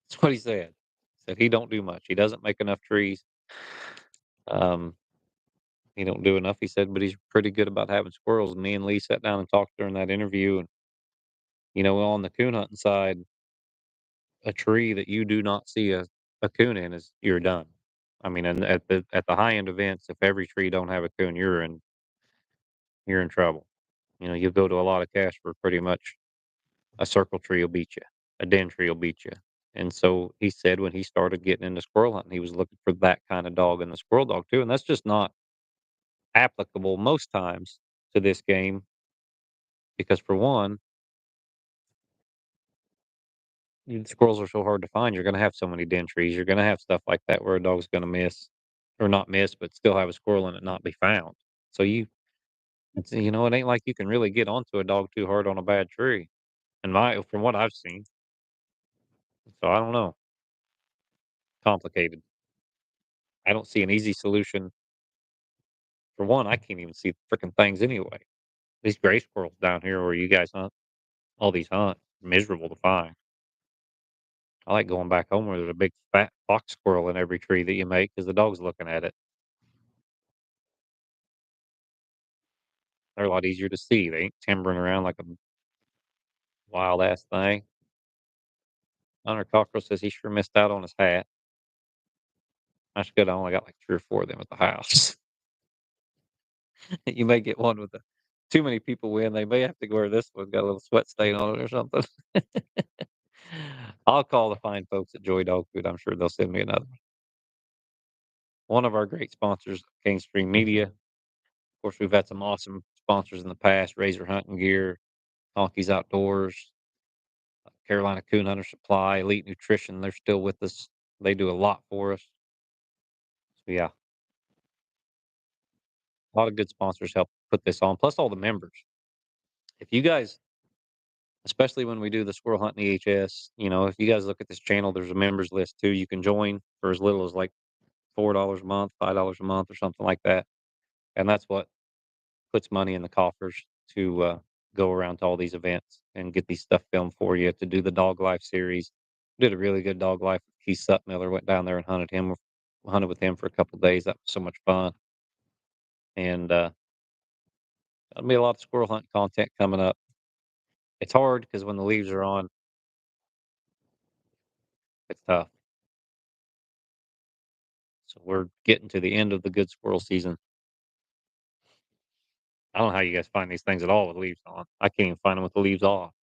[SPEAKER 1] That's what he said. He said he don't do much. He doesn't make enough trees. Um, he don't do enough. He said, but he's pretty good about having squirrels. And me and Lee sat down and talked during that interview, and on the coon hunting side, a tree that you do not see a coon in is you're done. I mean, and at the high end events, if every tree don't have a coon, you're in trouble. You'll go to a lot of casts where pretty much a circle tree will beat you, a den tree will beat you. And so he said when he started getting into squirrel hunting, he was looking for that kind of dog in the squirrel dog too. And that's just not applicable most times to this game because for one, squirrels are so hard to find. You're going to have so many den trees. You're going to have stuff like that where a dog's going to miss or not miss, but still have a squirrel in it not be found. So it ain't like you can really get onto a dog too hard on a bad tree. From what I've seen. So I don't know. Complicated. I don't see an easy solution. For one, I can't even see the freaking things anyway. These gray squirrels down here where you guys hunt, all these hunt, miserable to find. I like going back home where there's a big fat fox squirrel in every tree that you make because the dog's looking at it. They're a lot easier to see. They ain't timbering around like a wild ass thing. Hunter Cockrell says he sure missed out on his hat. That's good. I only got like 3 or 4 of them at the house. You may get one with too many people win. They may have to wear this one. Got a little sweat stain on it or something. I'll call the fine folks at Joy Dog Food. I'm sure they'll send me another one of our great sponsors, King Stream Media. Of course, we've had some awesome sponsors in the past: Razor Hunting Gear, Honky's Outdoors, Carolina Coon Hunter Supply, Elite Nutrition. They're still with us. They do a lot for us. So yeah, a lot of good sponsors help put this on. Plus all the members. If you guys, especially when we do the Squirrel Hunting EHS, if you guys look at this channel, there's a members list too. You can join for as little as like $4 a month, $5 a month, or something like that. And that's what puts money in the coffers to go around to all these events and get these stuff filmed for you to do the dog life series. Did a really good dog life with Keith Sutmiller. Went down there and hunted with him for a couple days. That was so much fun. And there'll be a lot of squirrel hunt content coming up. It's hard because when the leaves are on, it's tough. So we're getting to the end of the good squirrel season. I don't know how you guys find these things at all with leaves on. I can't even find them with the leaves off.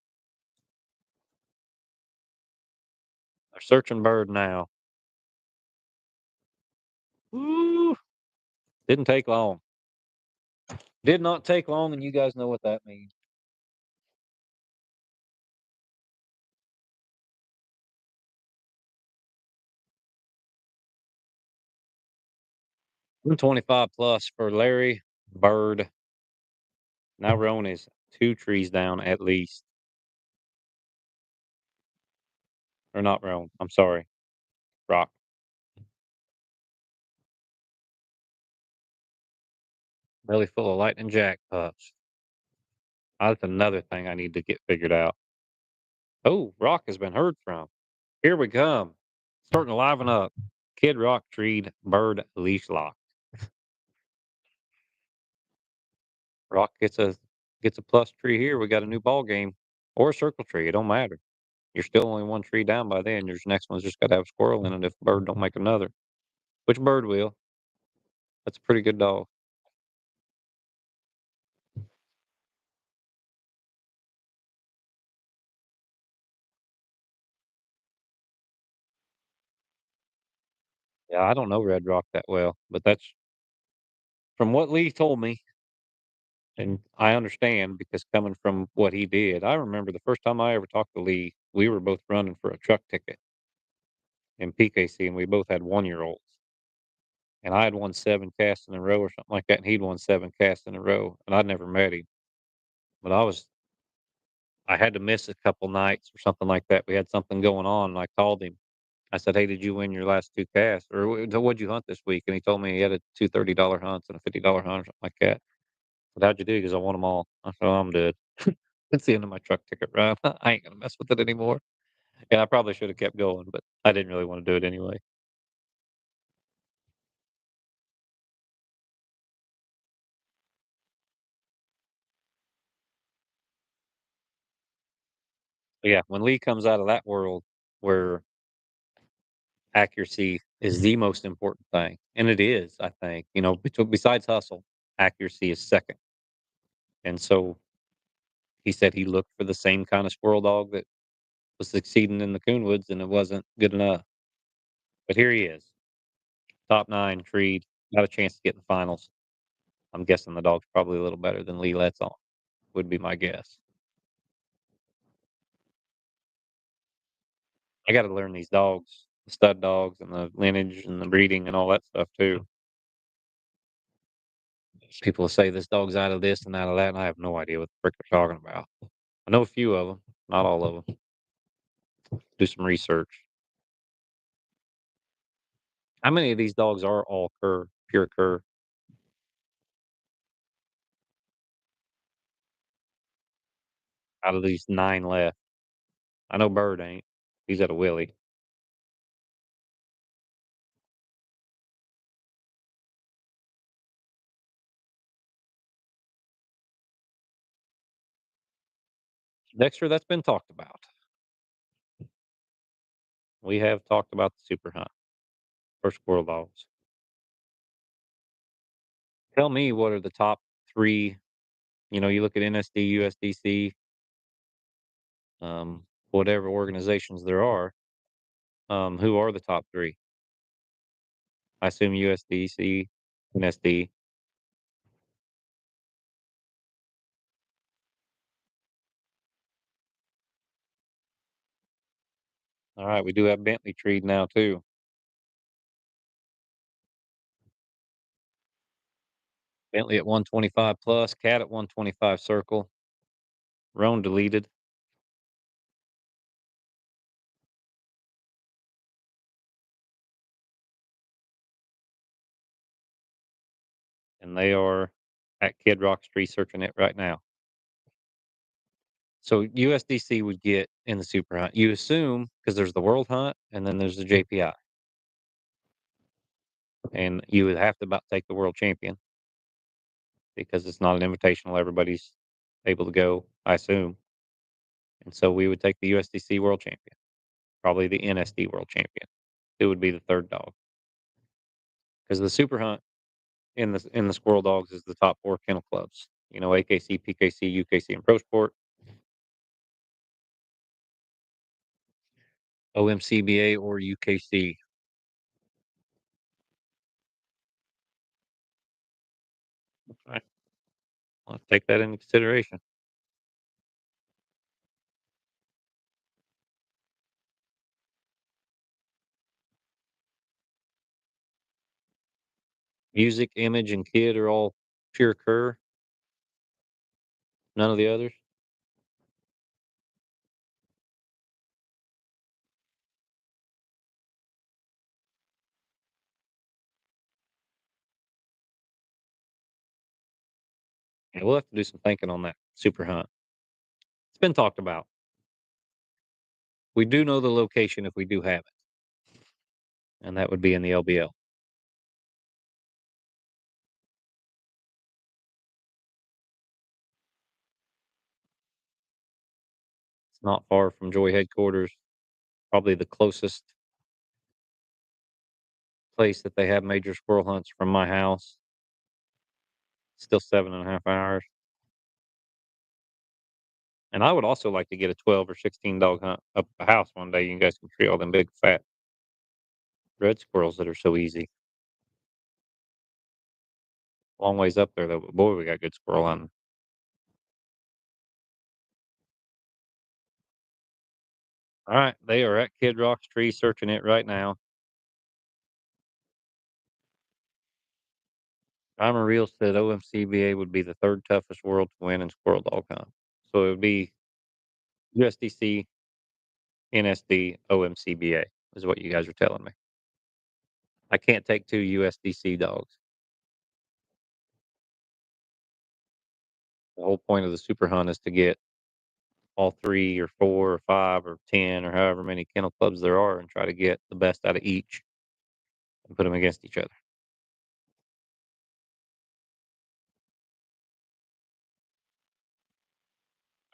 [SPEAKER 1] They're searching bird now. Woo! Didn't take long. Did not take long, and you guys know what that means. 125 plus for Larry Bird. Now Roan is 2 trees down at least. Or not Roan. I'm sorry. Rock. Belly full of lightning jack pups. That's another thing I need to get figured out. Oh, Rock has been heard from. Here we come. Starting to liven up. Kid Rock treed, bird leash lock. Rock gets a plus tree here. We got a new ball game. Or a circle tree. It don't matter. You're still only 1 tree down by then. Your next one's just gotta have a squirrel in it if the bird don't make another. Which bird will? That's a pretty good dog. Yeah, I don't know Red Rock that well, but that's from what Lee told me, and I understand because coming from what he did, I remember the first time I ever talked to Lee, we were both running for a truck ticket in PKC, and we both had 1-year-olds. And I had won 7 casts in a row or something like that, and he'd won 7 casts in a row, and I'd never met him. But I had to miss a couple nights or something like that. We had something going on, and I called him. I said, "Hey, did you win your last 2 casts? Or what'd you hunt this week?" And he told me he had a 2 $30 hunts and a $50 hunt or something like that. But how'd you do? Because I won them all. I said, "Oh, I'm dead. It's the end of my truck ticket run. I ain't gonna mess with it anymore." And I probably should have kept going, but I didn't really want to do it anyway. But yeah, when Lee comes out of that world where accuracy is the most important thing, and it is, I think, besides hustle, accuracy is second. And so he said he looked for the same kind of squirrel dog that was succeeding in the coon woods, and it wasn't good enough. But here he is, top 9, treed, got a chance to get in the finals. I'm guessing the dog's probably a little better than Lee lets on, would be my guess. I gotta learn these dogs, the stud dogs and the lineage and the breeding and all that stuff too. People say this dog's out of this and out of that, and I have no idea what the frick they're talking about. I know a few of them, not all of them. Do some research. How many of these dogs are all cur, pure cur, out of these 9 left? I know Bird ain't. He's at a Willie. Dexter, that's been talked about. We have talked about the super hunt for squirrel dogs. Tell me what are the top 3, you look at NSD, USDC, whatever organizations there are, who are the top 3? I assume USDC, NSD. All right, we do have Bentley treed now too. Bentley at 125 plus, Cat at 125 circle, Roan deleted, and they are at Kid Rock's researching it right now. So USDC would get in the super hunt. You assume because there's the world hunt and then there's the JPI, and you would have to about take the world champion because it's not an invitational. Everybody's able to go, I assume. And so we would take the USDC world champion, probably the NSD world champion. It would be the third dog because the super hunt in the squirrel dogs is the top four kennel clubs. You know, AKC, PKC, UKC, and Pro Sport. OMCBA or UKC. Okay. I'll take that into consideration. Music, image, and kid are all pure cur. None of the others. Yeah, we'll have to do some thinking on that super hunt. It's been talked about. We do know the location if we do have it, and that would be in the LBL. It's not far from Joy headquarters. Probably the closest place that they have major squirrel hunts from my house. Still 7.5 hours. And I would also like to get a 12 or 16 dog hunt up at the house one day. You guys can tree all them big fat red squirrels that are so easy. Long ways up there though, but boy, we got good squirrel hunting. All right, they are at Kid Rock's tree searching it right now. I'm a real said OMCBA would be the third toughest world to win in squirrel dog hunt. So it would be USDC, NSD, OMCBA is what you guys are telling me. I can't take two USDC dogs. The whole point of the super hunt is to get all three or four or five or 10 or however many kennel clubs there are and try to get the best out of each and put them against each other.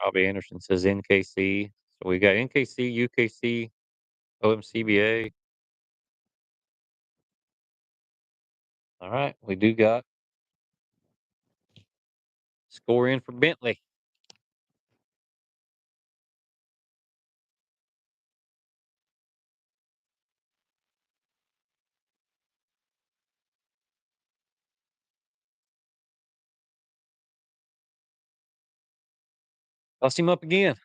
[SPEAKER 1] Bobby Anderson says NKC. So we got NKC, UKC, OMCBA. All right. We do got score in for Bentley. Bust him up again.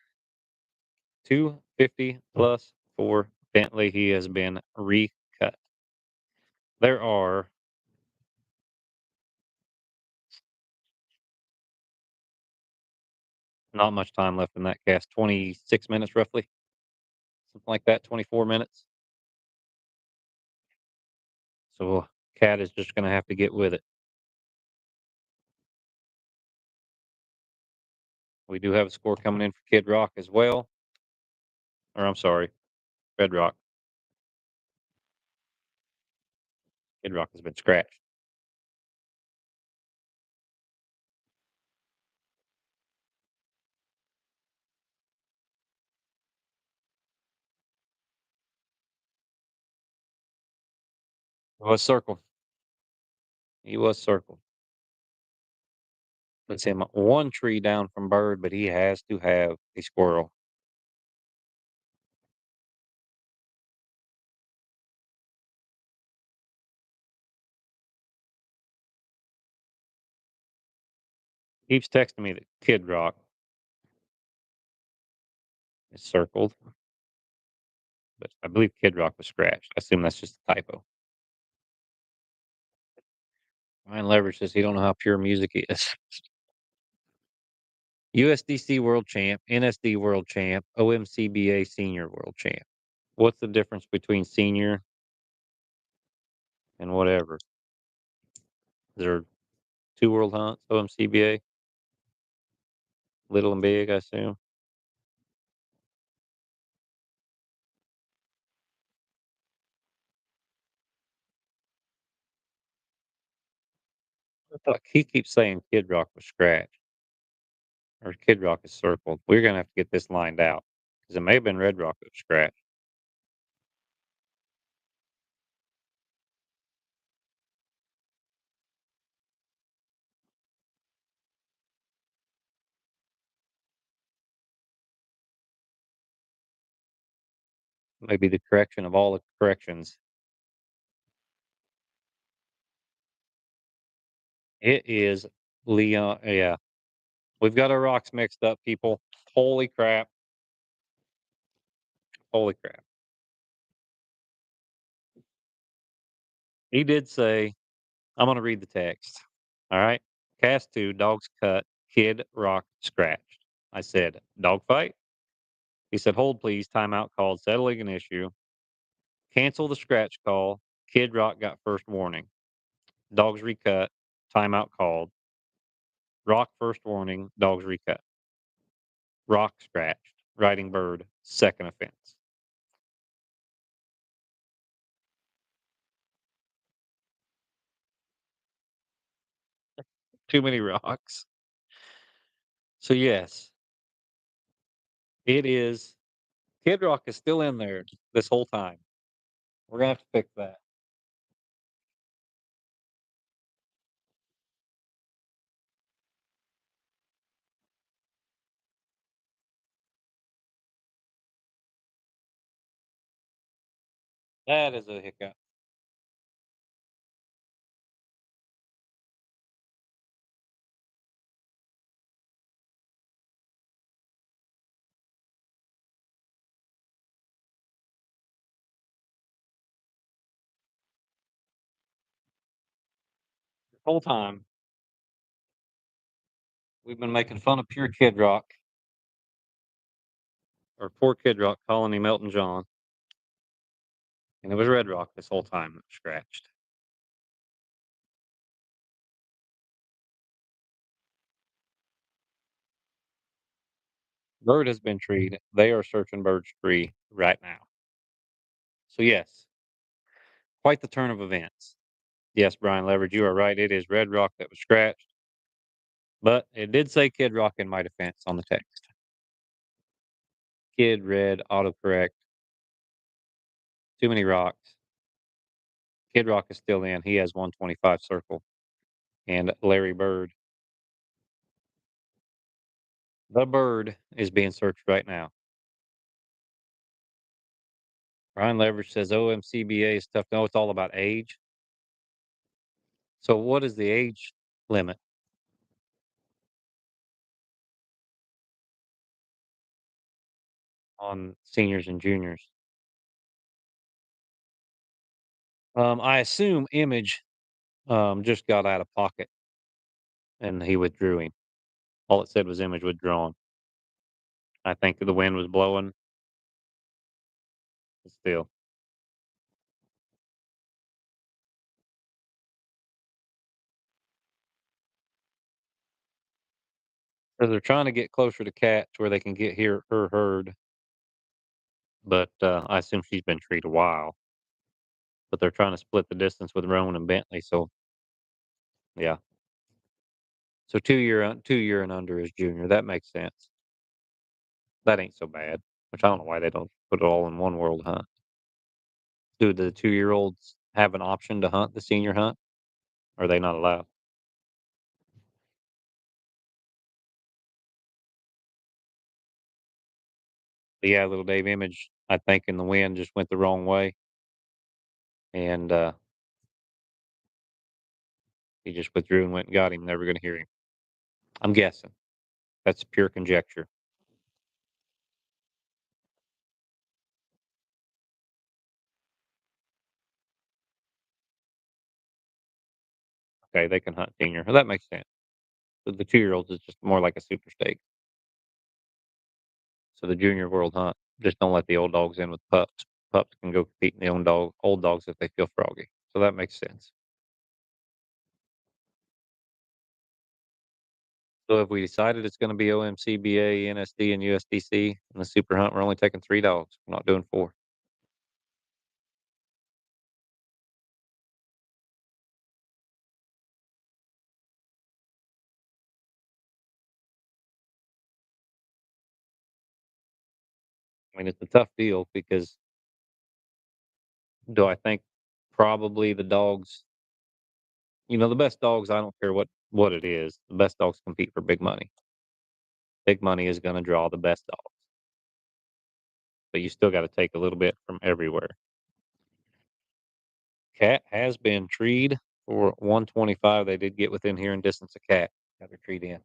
[SPEAKER 1] 250 plus for Bentley. He has been recut. There are not much time left in that cast. 26 minutes roughly. Something like that. 24 minutes. So Cat is just going to have to get with it. We do have a score coming in for Kid Rock as well. Or I'm sorry, Red Rock. Kid Rock has been scratched. He was circled. He was circled. Let's him one tree down from Bird, but he has to have a squirrel. Keeps texting me that Kid Rock is circled, but I believe Kid Rock was scratched. I assume that's just a typo. Ryan Leverage says he don't know how pure music is. USDC World Champ, NSD World Champ, OMCBA Senior World Champ. What's the difference between senior and whatever? Is there 2 world hunts, OMCBA, little and big, I assume. I thought he keeps saying Kid Rock was scratched or Kid Rock is circled. We're gonna have to get this lined out because it may have been Red Rock that was scratched. Maybe the correction of all the corrections. It is Leon. Yeah, we've got our rocks mixed up, people. Holy crap! Holy crap! He did say, "I'm gonna read the text." All right. Cast two, dogs cut, Kid Rock scratched. I said, "Dog fight?" He said, "Hold please, timeout called, settling an issue. Cancel the scratch call. Kid Rock got first warning. Dogs recut. Timeout called. Rock first warning. Dogs recut. Rock scratched. Riding bird. Second offense." Too many rocks. So yes, it is. Kid Rock is still in there this whole time. We're gonna have to fix that. That is a hiccup. The whole time we've been making fun of pure Kid Rock or poor Kid Rock calling him Elton John, and it was Red Rock this whole time that was scratched. Bird has been treed. They are searching Bird's tree right now. So yes, quite the turn of events. Yes, Brian Leverage, you are right. It is Red Rock that was scratched, but it did say Kid Rock in my defense on the text. Kid Red autocorrect. Too many rocks. Kid Rock is still in. He has 125 circle. And Larry Bird. The bird is being searched right now. Brian Leverage says OMCBA is tough. No, it's all about age. So what is the age limit on seniors and juniors? I assume Image just got out of pocket and he withdrew him. All it said was Image withdrawn. I think the wind was blowing. But still, because they're trying to get closer to Cat to where they can get here her herd. But I assume she's been treed a while. But they're trying to split the distance with Roan and Bentley. So yeah, so 2 year and under is junior. That makes sense. That ain't so bad. Which I don't know why they don't put it all in one world hunt. Do the 2-year-olds have an option to hunt the senior hunt? Or are they not allowed? But yeah, little Dave Image, I think in the wind just went the wrong way, and he just withdrew and went and got him. Never going to hear him. I'm guessing. That's pure conjecture. Okay, they can hunt senior. Well, that makes sense. But the 2-year-olds is just more like a super stake. So the junior world hunt, just don't let the old dogs in with pups. Pups can go compete in the old dogs if they feel froggy. So that makes sense. So if we decided it's gonna be OMCBA, NSD, and USDC in the super hunt, we're only taking 3 dogs. We're not doing 4. I mean, it's a tough deal because do I think probably the dogs the best dogs, I don't care what it is, the best dogs compete for big money. Big money is gonna draw the best dogs, but you still gotta take a little bit from everywhere. Cat has been treed for 125. They did get within hearing distance of cat. Got her treed in.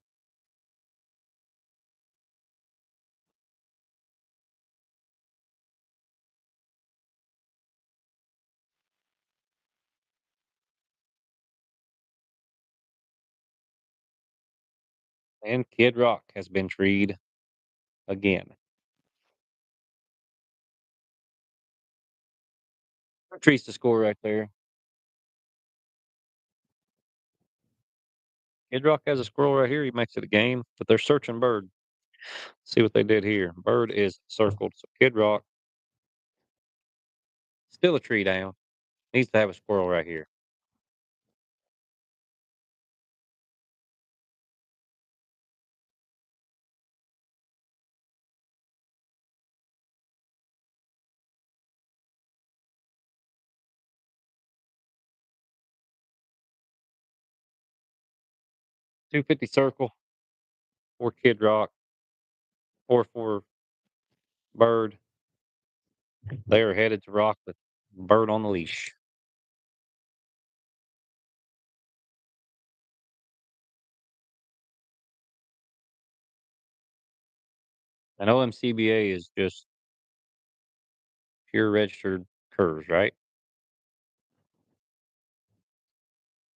[SPEAKER 1] And Kid Rock has been treed again. Trees to score right there. Kid Rock has a squirrel right here. He makes it a game, but they're searching Bird. See what they did here. Bird is circled. So Kid Rock, still a tree down. Needs to have a squirrel right here. 250 circle for Kid Rock, 4 for Bird. They are headed to Rock with Bird on the leash. And OMCBA is just pure registered curs, right?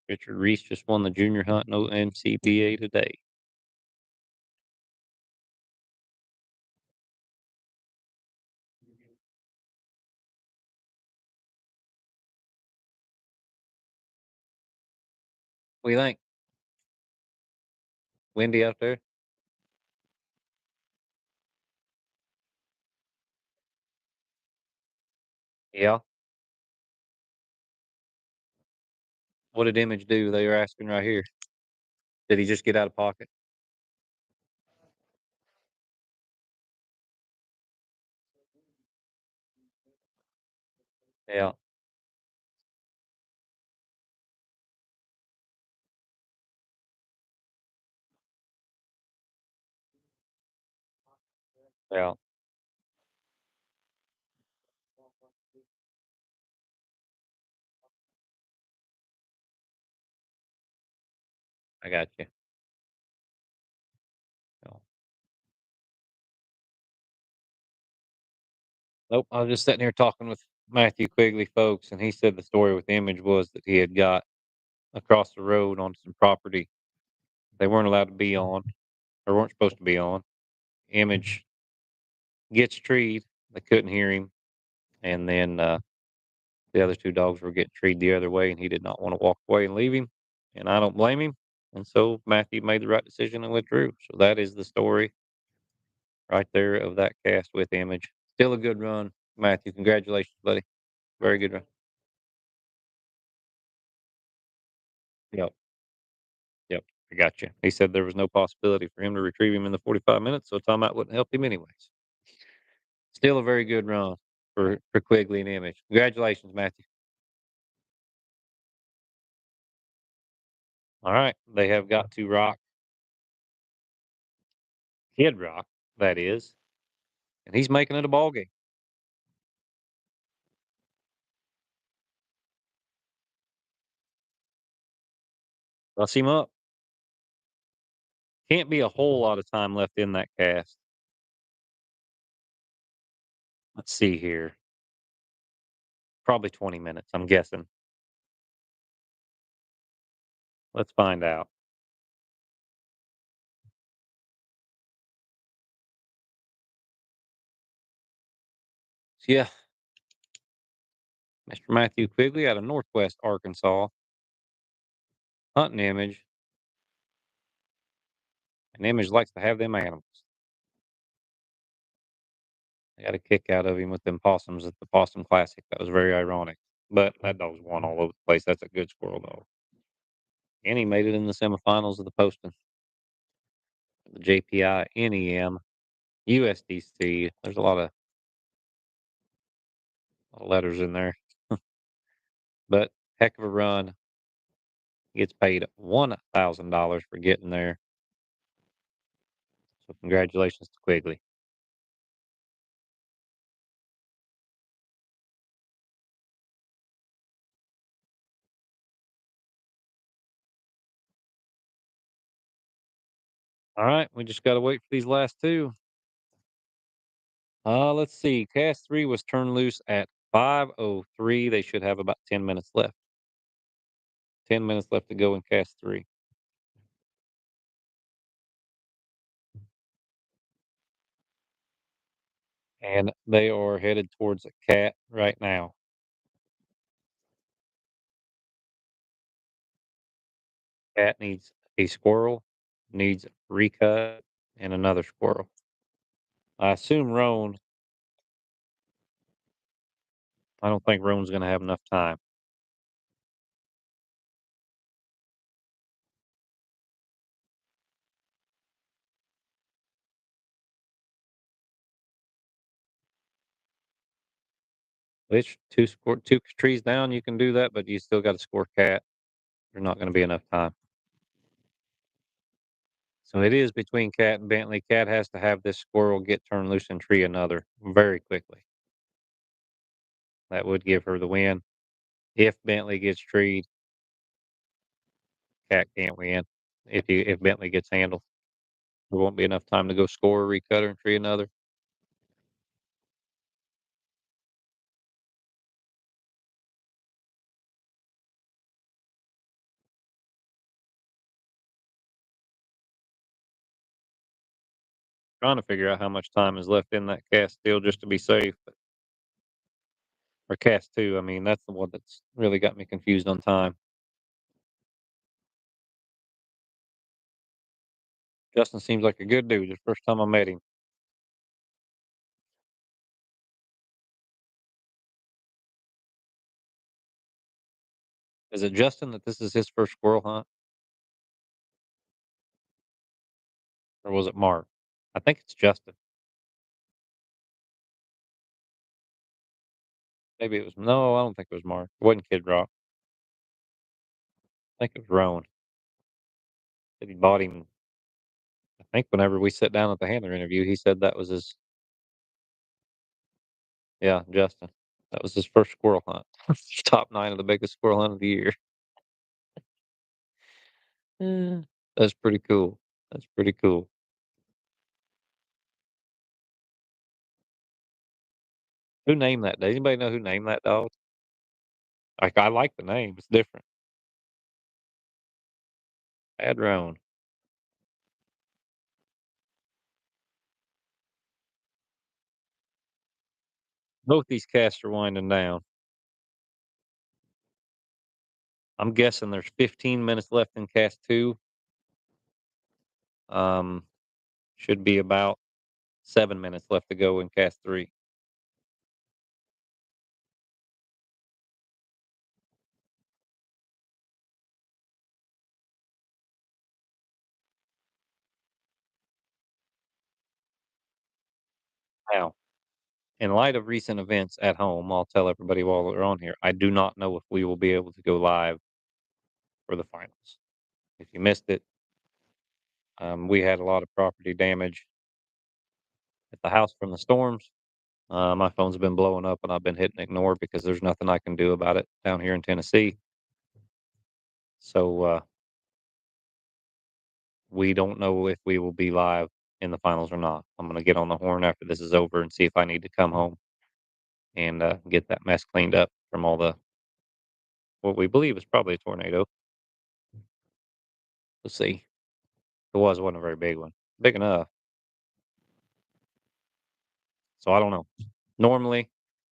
[SPEAKER 1] Richard Reese just won the junior hunt in OMCBA today. What do you think? Windy out there? Yeah. What did Image do? They were asking right here. Did he just get out of pocket? Yeah. Yeah. I got you. No. Nope. I was just sitting here talking with Matthew Quigley, folks, and he said the story with Image was that he had got across the road on some property they weren't allowed to be on or weren't supposed to be on. Image gets treed. They couldn't hear him. And then the other 2 dogs were getting treed the other way, and he did not want to walk away and leave him. And I don't blame him. And so Matthew made the right decision and withdrew. So that is the story right there of that cast with Image. Still a good run, Matthew. Congratulations, buddy. Very good run. Yep. Yep. I got you. He said there was no possibility for him to retrieve him in the 45 minutes, so timeout wouldn't help him anyways. Still a very good run for Quigley and Image. Congratulations, Matthew. All right. They have got to rock Kid Rock, that is, and he's making it a ball game. Bust him up. Can't be a whole lot of time left in that cast. Let's see here. Probably 20 minutes, I'm guessing. Let's find out. So, yeah, Mr. Matthew Quigley out of Northwest Arkansas, hunting Image. And Image likes to have them animals. I got a kick out of him with them possums at the Possum Classic. That was very ironic. But that dog's won all over the place. That's a good squirrel dog. And he made it in the semifinals of the posting. The JPI, NEM, USDC. There's a lot of letters in there. But heck of a run. He gets paid $1,000 for getting there. So congratulations to Quigley. All right, we just got to wait for these last two. Let's see. Cast three was turned loose at 5:03. They should have about 10 minutes left. 10 minutes left to go in cast three. And they are headed towards a cat right now. Cat needs a squirrel, needs recut, and another squirrel. I assume Roan, I don't think Roan's going to have enough time. Which two trees down, you can do that, but you still got to score cat. There's not going to be enough time. So it is between Cat and Bentley. Cat has to have this squirrel get turned loose and tree another very quickly. That would give her the win. If Bentley gets treed, Cat can't win. If Bentley gets handled, there won't be enough time to go score, recut her, and tree another. Trying to figure out how much time is left in that cast still just to be safe. Or cast two, I mean, that's the one that's really got me confused on time. Justin seems like a good dude. The first time I met him. Is it Justin that this is his first squirrel hunt? Or was it Mark? I think it's Justin. Maybe it was no, I don't think it was Mark. It wasn't Kid Rock. I think it was Roan. That he bought him. I think whenever we sat down at the handler interview, he said that was his. Yeah, Justin. That was his first squirrel hunt. Top nine of the biggest squirrel hunt of the year. Yeah. That's pretty cool. That's pretty cool. Who named that? Does anybody know who named that dog? Like I like the name. It's different. Bad Roan. Both these casts are winding down. I'm guessing there's 15 minutes left in cast two. Um, should be about 7 minutes left to go in cast three. Now, in light of recent events at home, I'll tell everybody while they're on here, I do not know if we will be able to go live for the finals. If you missed it, we had a lot of property damage at the house from the storms. My phone's been blowing up and I've been hitting ignore because there's nothing I can do about it down here in Tennessee. So we don't know if we will be live in the finals or not. I'm going to get on the horn after this is over and see if I need to come home and get that mess cleaned up from all the what we believe is probably a tornado. Let's see. It wasn't a very big one. Big enough. So I don't know. Normally,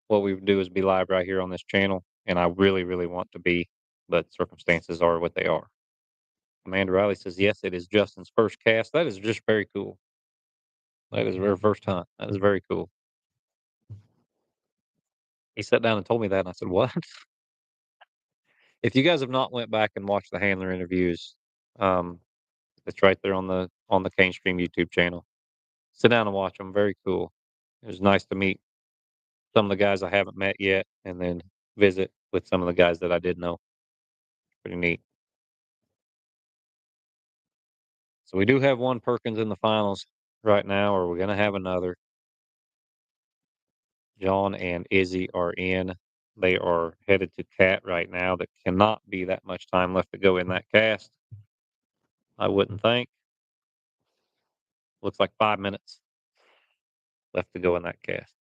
[SPEAKER 1] what we would do is be live right here on this channel, and I really, really want to be, but circumstances are what they are. Amanda Riley says, yes, it is Justin's first cast. That is just very cool. That is her first hunt. That is very cool. He sat down and told me that, and I said, what? If you guys have not went back and watched the handler interviews, um, it's right there on the Cane Stream YouTube channel. Sit down and watch them. Very cool. It was nice to meet some of the guys I haven't met yet, and then visit with some of the guys that I did know. Pretty neat. So we do have one Perkins in the finals right now, or we're gonna have another. John and Izzy are in. They are headed to Cat right now. That cannot be that much time left to go in that cast. I wouldn't think. Looks like 5 minutes left to go in that cast.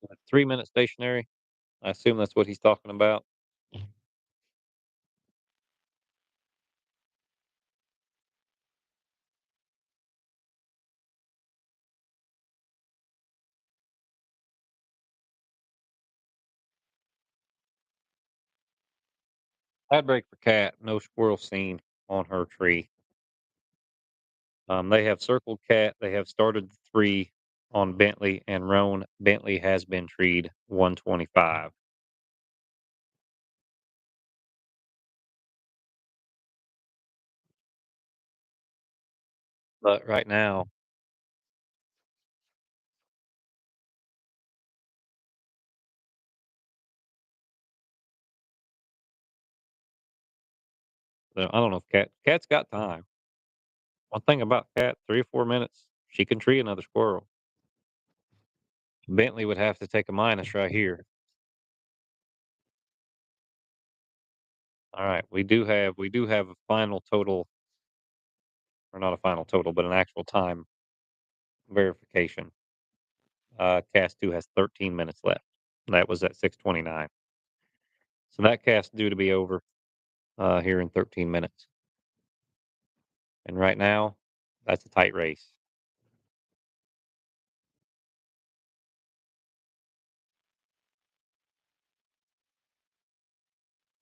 [SPEAKER 1] Like 3 minute stationary. I assume that's what he's talking about. Bad break for Cat. No squirrel seen on her tree. They have circled Cat. They have started the three on Bentley and Roan. Bentley has been treed 125. But right now, I don't know if Cat's got time. One thing about Cat, 3 or 4 minutes, she can tree another squirrel. Bentley would have to take a minus right here. All right, we do have a final total, or not a final total, but an actual time verification. Cast two has 13 minutes left. That was at 6:29. So that cast due to be over here in 13 minutes. And right now, that's a tight race.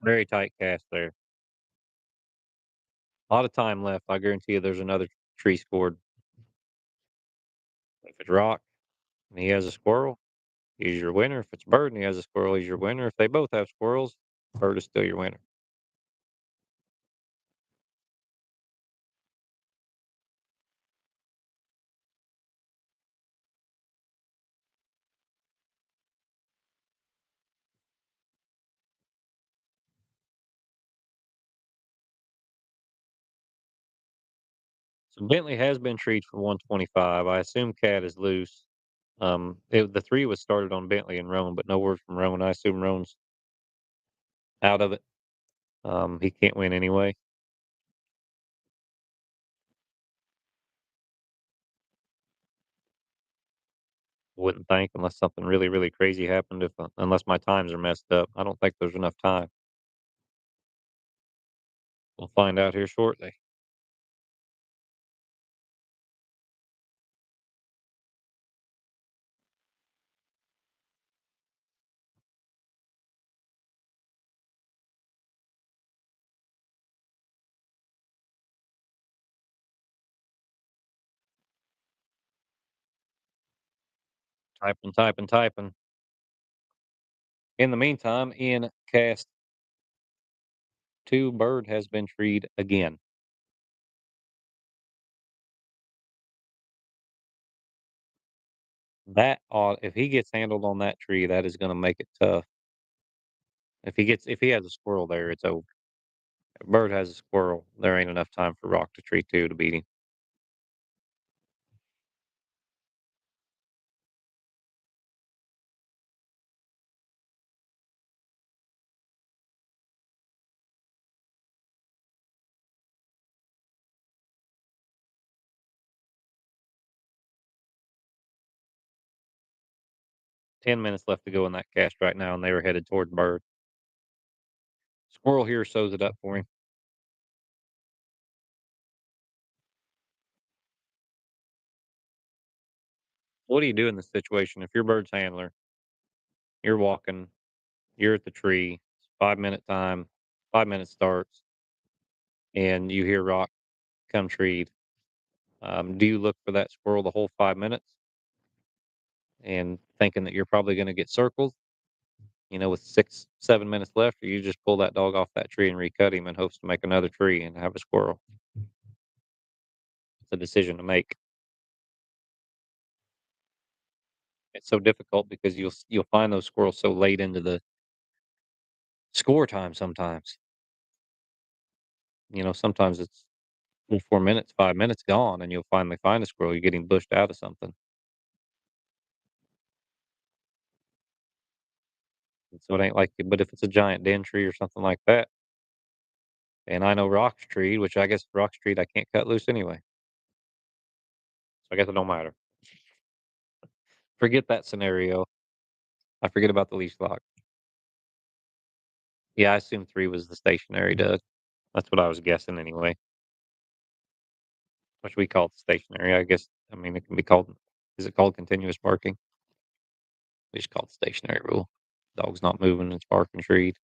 [SPEAKER 1] Very tight cast there. A lot of time left. I guarantee you there's another tree scored. If it's rock and he has a squirrel, he's your winner. If it's bird and he has a squirrel, he's your winner. If they both have squirrels, bird is still your winner. So Bentley has been treed for 125. I assume Cat is loose. The three was started on Bentley and Roan, but no word from Roan. I assume Roan's out of it. He can't win anyway. Wouldn't think unless something really, really crazy happened. If unless my times are messed up, I don't think there's enough time. We'll find out here shortly. Typing, typing, typing. In the meantime, in cast two, bird has been treed again. If he gets handled on that tree, that is going to make it tough. If he has a squirrel there, it's over. If bird has a squirrel, there ain't enough time for rock to tree two to beat him. 10 minutes left to go in that cast right now, and they were headed toward bird. Squirrel here sews it up for him. What do you do in this situation? If you're bird's handler, you're walking, you're at the tree, it's 5 minute time, 5 minutes starts, and you hear rock come treed. Do you look for that squirrel the whole 5 minutes and thinking that you're probably going to get circled, with 6, 7 minutes left, or you just pull that dog off that tree and recut him in hopes to make another tree and have a squirrel? It's a decision to make. It's so difficult because you'll find those squirrels so late into the score time sometimes. Sometimes it's 4 minutes, 5 minutes gone, and you'll finally find a squirrel. You're getting bushed out of something. And so it ain't like, but if it's a giant den tree or something like that, and I know rocks tree, which I guess rocks tree I can't cut loose anyway. So I guess it don't matter. Forget that scenario. I forget about the leash lock. Yeah, I assumed 3 was the stationary Doug. That's what I was guessing anyway, which we call it stationary. I mean, it can be called, is it called continuous barking? We just call it stationary rule. Dog's not moving, it's barking treed.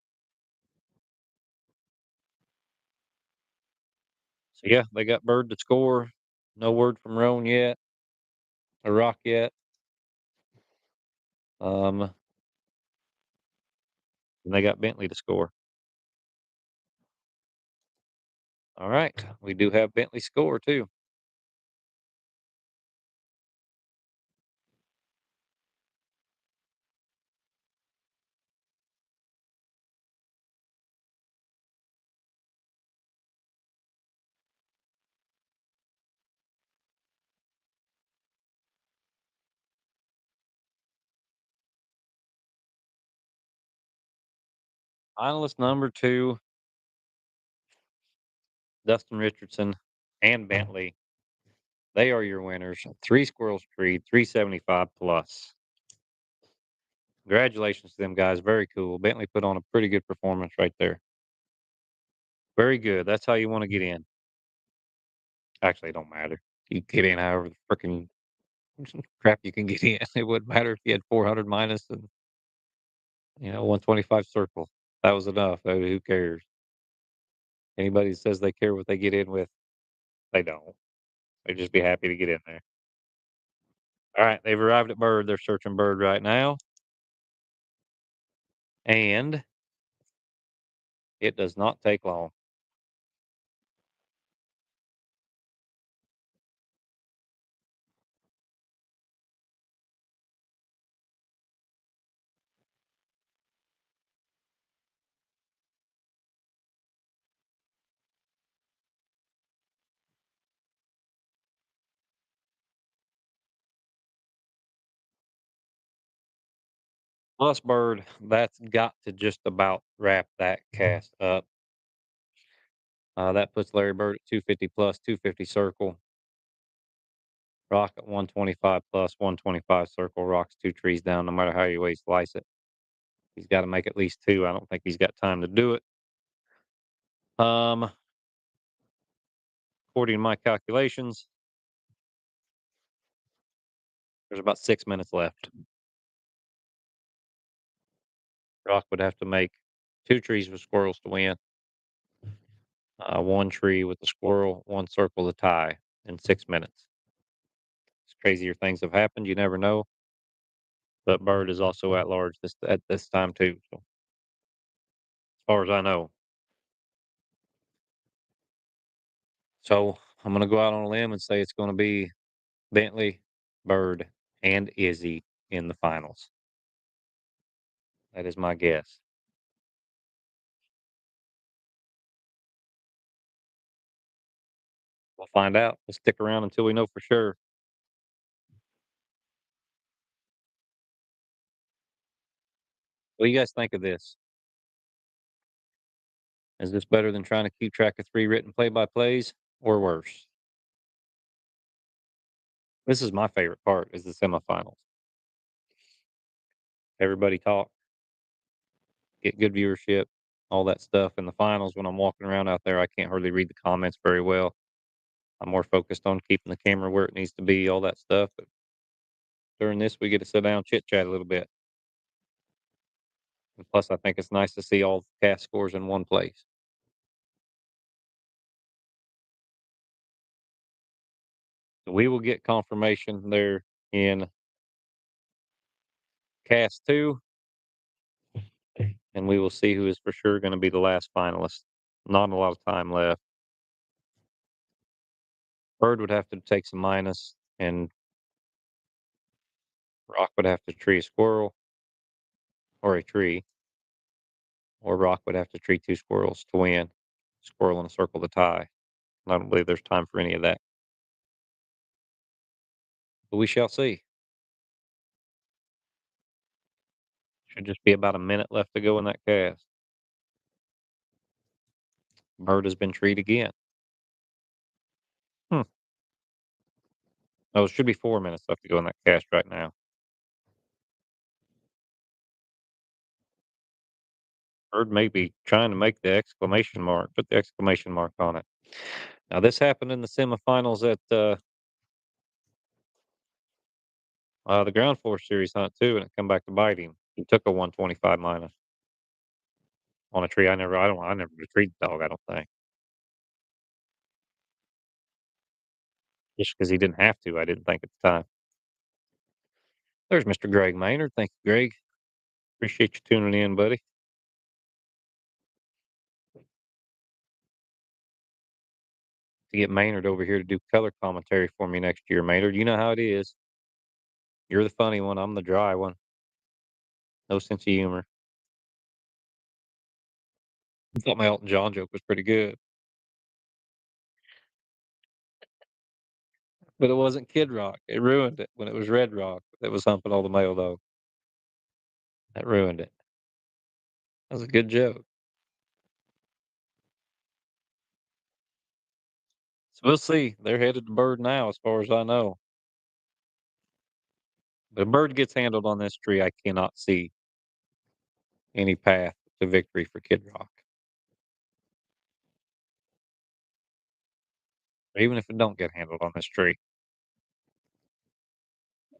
[SPEAKER 1] So yeah, they got Bird to score. No word from Roan yet, or Rock yet. Um, and they got Bentley to score. All right, we do have Bentley score too. Finalist number 2, Dustin Richardson and Bentley. They are your winners. 3 squirrels treed, 375 plus. Congratulations to them guys. Very cool. Bentley put on a pretty good performance right there. Very good. That's how you want to get in. Actually, it don't matter. You get in however the freaking crap you can get in. It wouldn't matter if you had 400 minus and 125 circle. That was enough. Who cares? Anybody that says they care what they get in with, they don't. They just be happy to get in there. All right, they've arrived at Bird. They're searching Bird right now, and it does not take long. Plus Bird, that's got to just about wrap that cast up. That puts Larry Bird at 250 plus, 250 circle. Rock at 125 plus, 125 circle. Rock's 2 trees down, no matter how you way slice it. He's got to make at least 2. I don't think he's got time to do it. Um, According to my calculations, there's about 6 minutes left. Rock would have to make 2 trees with squirrels to win. 1 tree with the squirrel, 1 circle to tie in 6 minutes. It's crazier things have happened. You never know. But Bird is also at large at this time too. So as far as I know. So I'm going to go out on a limb and say it's going to be Bentley, Bird, and Izzy in the finals. That is my guess. We'll find out. We'll stick around until we know for sure. What do you guys think of this? Is this better than trying to keep track of 3 written play-by-plays, or worse? This is my favorite part, is the semifinals. Everybody talk, get good viewership, all that stuff. In the finals, when I'm walking around out there, I can't hardly read the comments very well. I'm more focused on keeping the camera where it needs to be, all that stuff. But During this, we get to sit down, chit chat a little bit. And plus, I think it's nice to see all the cast scores in one place. So we will get confirmation there in cast two, and we will see who is for sure going to be the last finalist. Not a lot of time left. Bird would have to take some minus, and Rock would have to tree a squirrel or a tree, or Rock would have to tree two squirrels to win. Squirrel in a circle to tie. I don't believe there's time for any of that. But we shall see. Should just be about a minute left to go in that cast. Bird has been treed again. Hmm. Oh, it should be 4 minutes left to go in that cast right now. Bird may be trying to make the exclamation mark, put the exclamation mark on it. Now, this happened in the semifinals at the ground force series hunt too, and it come back to bite him. He took a 125 minus on a tree. I never retrieved the dog. I don't think just because he didn't have to. I didn't think at the time. There's Mr. Greg Maynard. Thank you, Greg. Appreciate you tuning in, buddy. To get Maynard over here to do color commentary for me next year, Maynard. You know how it is. You're the funny one. I'm the dry one. No sense of humor. I thought my Elton John joke was pretty good, but it wasn't Kid Rock. It ruined it when it was Red Rock that was humping all the male dogs. That ruined it. That was a good joke. So we'll see. They're headed to Bird now, as far as I know. But if Bird gets handled on this tree, I cannot see any path to victory for Kid Rock. Even if it don't get handled on this tree,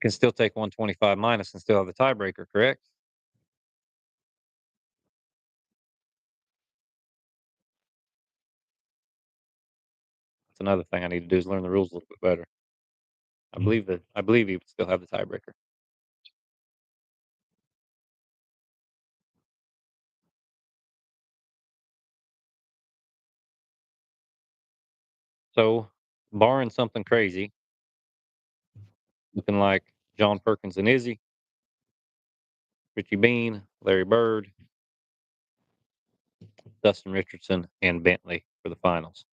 [SPEAKER 1] can still take 125 minus and still have the tiebreaker, correct? That's another thing I need to do is learn the rules a little bit better. I believe he would still have the tiebreaker. So, barring something crazy, looking like John Perkins and Izzy, Richie Bean, Larry Bird, Dustin Richardson, and Bentley for the finals.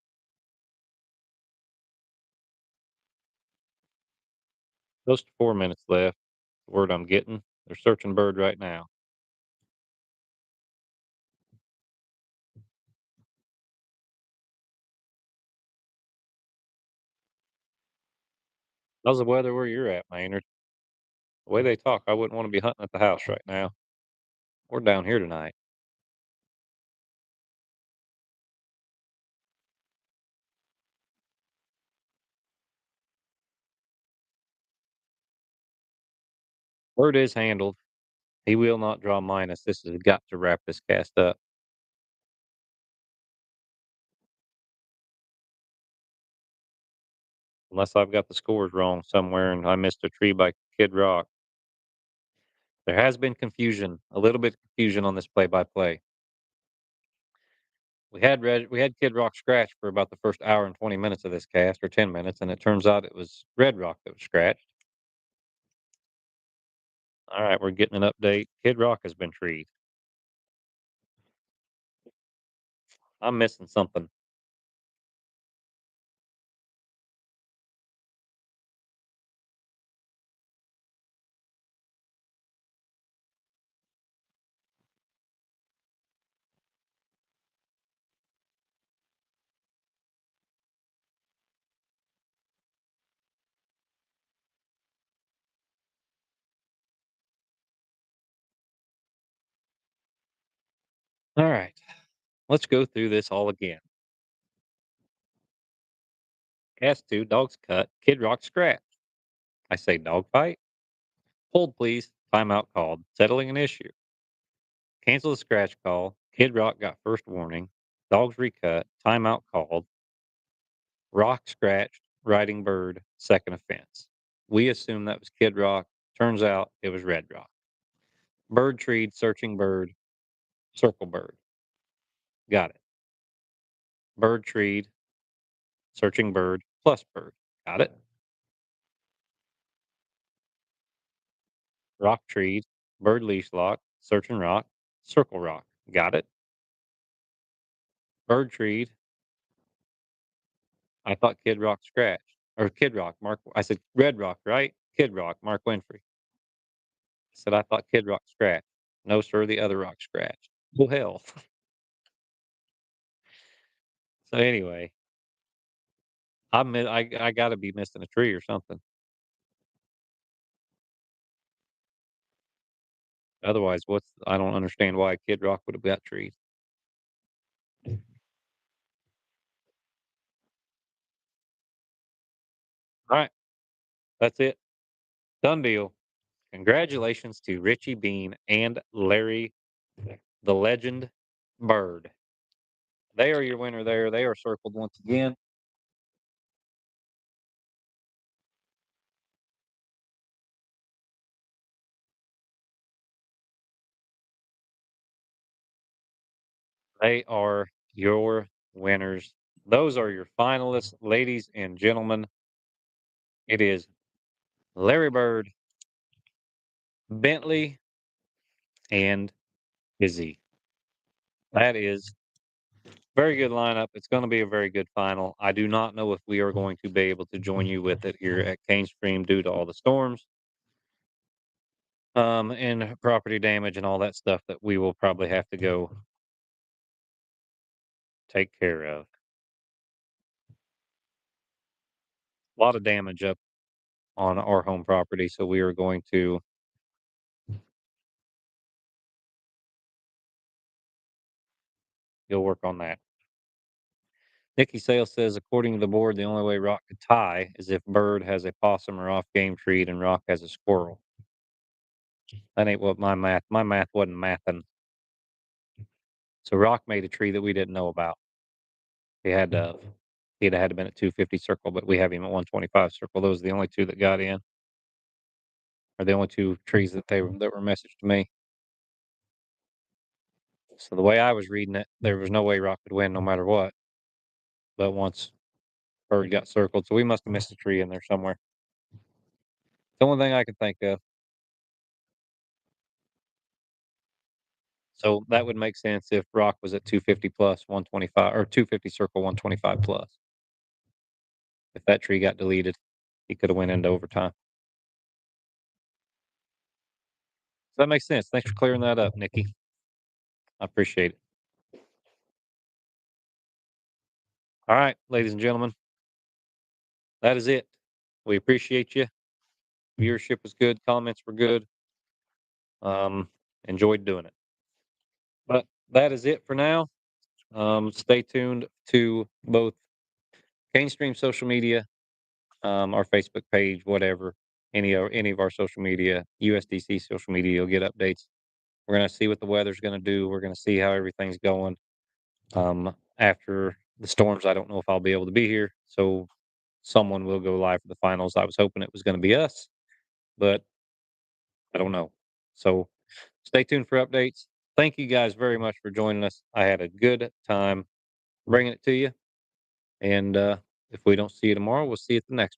[SPEAKER 1] Close to 4 minutes left. The word I'm getting. They're searching Bird right now. How's the weather where you're at, Maynard? The way they talk, I wouldn't want to be hunting at the house right now. We're down here tonight. Bird is handled. He will not draw minus. This has got to wrap this cast up. Unless I've got the scores wrong somewhere and I missed a tree by Kid Rock. There has been confusion, a little bit of confusion on this play-by-play. We had Kid Rock scratch for about the first hour and 20 minutes of this cast, or 10 minutes, and it turns out it was Red Rock that was scratched. All right, we're getting an update. Kid Rock has been treed. I'm missing something. All right, let's go through this all again. Cast two, dogs cut, Kid Rock scratch. I say dog fight. Hold, please. Timeout called. Settling an issue. Cancel the scratch call. Kid Rock got first warning. Dogs recut. Timeout called. Rock scratched. Riding bird. Second offense. We assume that was Kid Rock. Turns out it was Red Rock. Bird treed. Searching bird. Circle bird. Got it. Bird treed. Searching bird. Plus bird. Got it. Rock treed. Bird leash lock. Searching rock. Circle rock. Got it. Bird treed. I thought Kid Rock scratched. Or Kid Rock, Mark. I said Red Rock, right? Kid Rock, Mark Winfrey. I said I thought Kid Rock scratched. No, sir, the other rock scratched. Well, hell. So anyway, I got to be missing a tree or something. Otherwise, I don't understand why Kid Rock would have got trees. All right, that's it. Done deal. Congratulations to Richie Bean and Larry, the legend Bird. They are your winner there. They are circled once again. They are your winners. Those are your finalists, ladies and gentlemen. It is Larry Bird, Bentley, and Izzy. That is very good lineup. It's going to be a very good final. I do not know if we are going to be able to join you with it here at Cane Stream due to all the storms, and property damage and all that stuff that we will probably have to go take care of. A lot of damage up on our home property, so we are going to go work on that. Nikki Sale says, according to the board, the only way Rock could tie is if Bird has a possum or off game treat and Rock has a squirrel. That ain't what my math wasn't mathing. So Rock made a tree that we didn't know about. He had he'd have had to been at 250 circle, but we have him at 125 circle. Those are the only two that got in, or the only two trees that were messaged to me. So the way I was reading it, there was no way Rock could win no matter what. But once Bird got circled, so we must have missed a tree in there somewhere. The only thing I can think of. So that would make sense if Rock was at 250 plus 125 or 250 circle 125 plus. If that tree got deleted, he could have went into overtime. So that makes sense. Thanks for clearing that up, Nikki. I appreciate it. All right, ladies and gentlemen, that is it. We appreciate you. Viewership was good. Comments were good. Um, enjoyed doing it. But that is it for now. Stay tuned to both Cane Stream social media, our Facebook page, whatever, any of our social media, USDC social media. You'll get updates. We're gonna see what the weather's gonna do. We're gonna see how everything's going. After the storms, I don't know if I'll be able to be here, so someone will go live for the finals. I was hoping it was gonna be us, but I don't know. So stay tuned for updates. Thank you guys very much for joining us. I had a good time bringing it to you. And if we don't see you tomorrow, we'll see you at the next.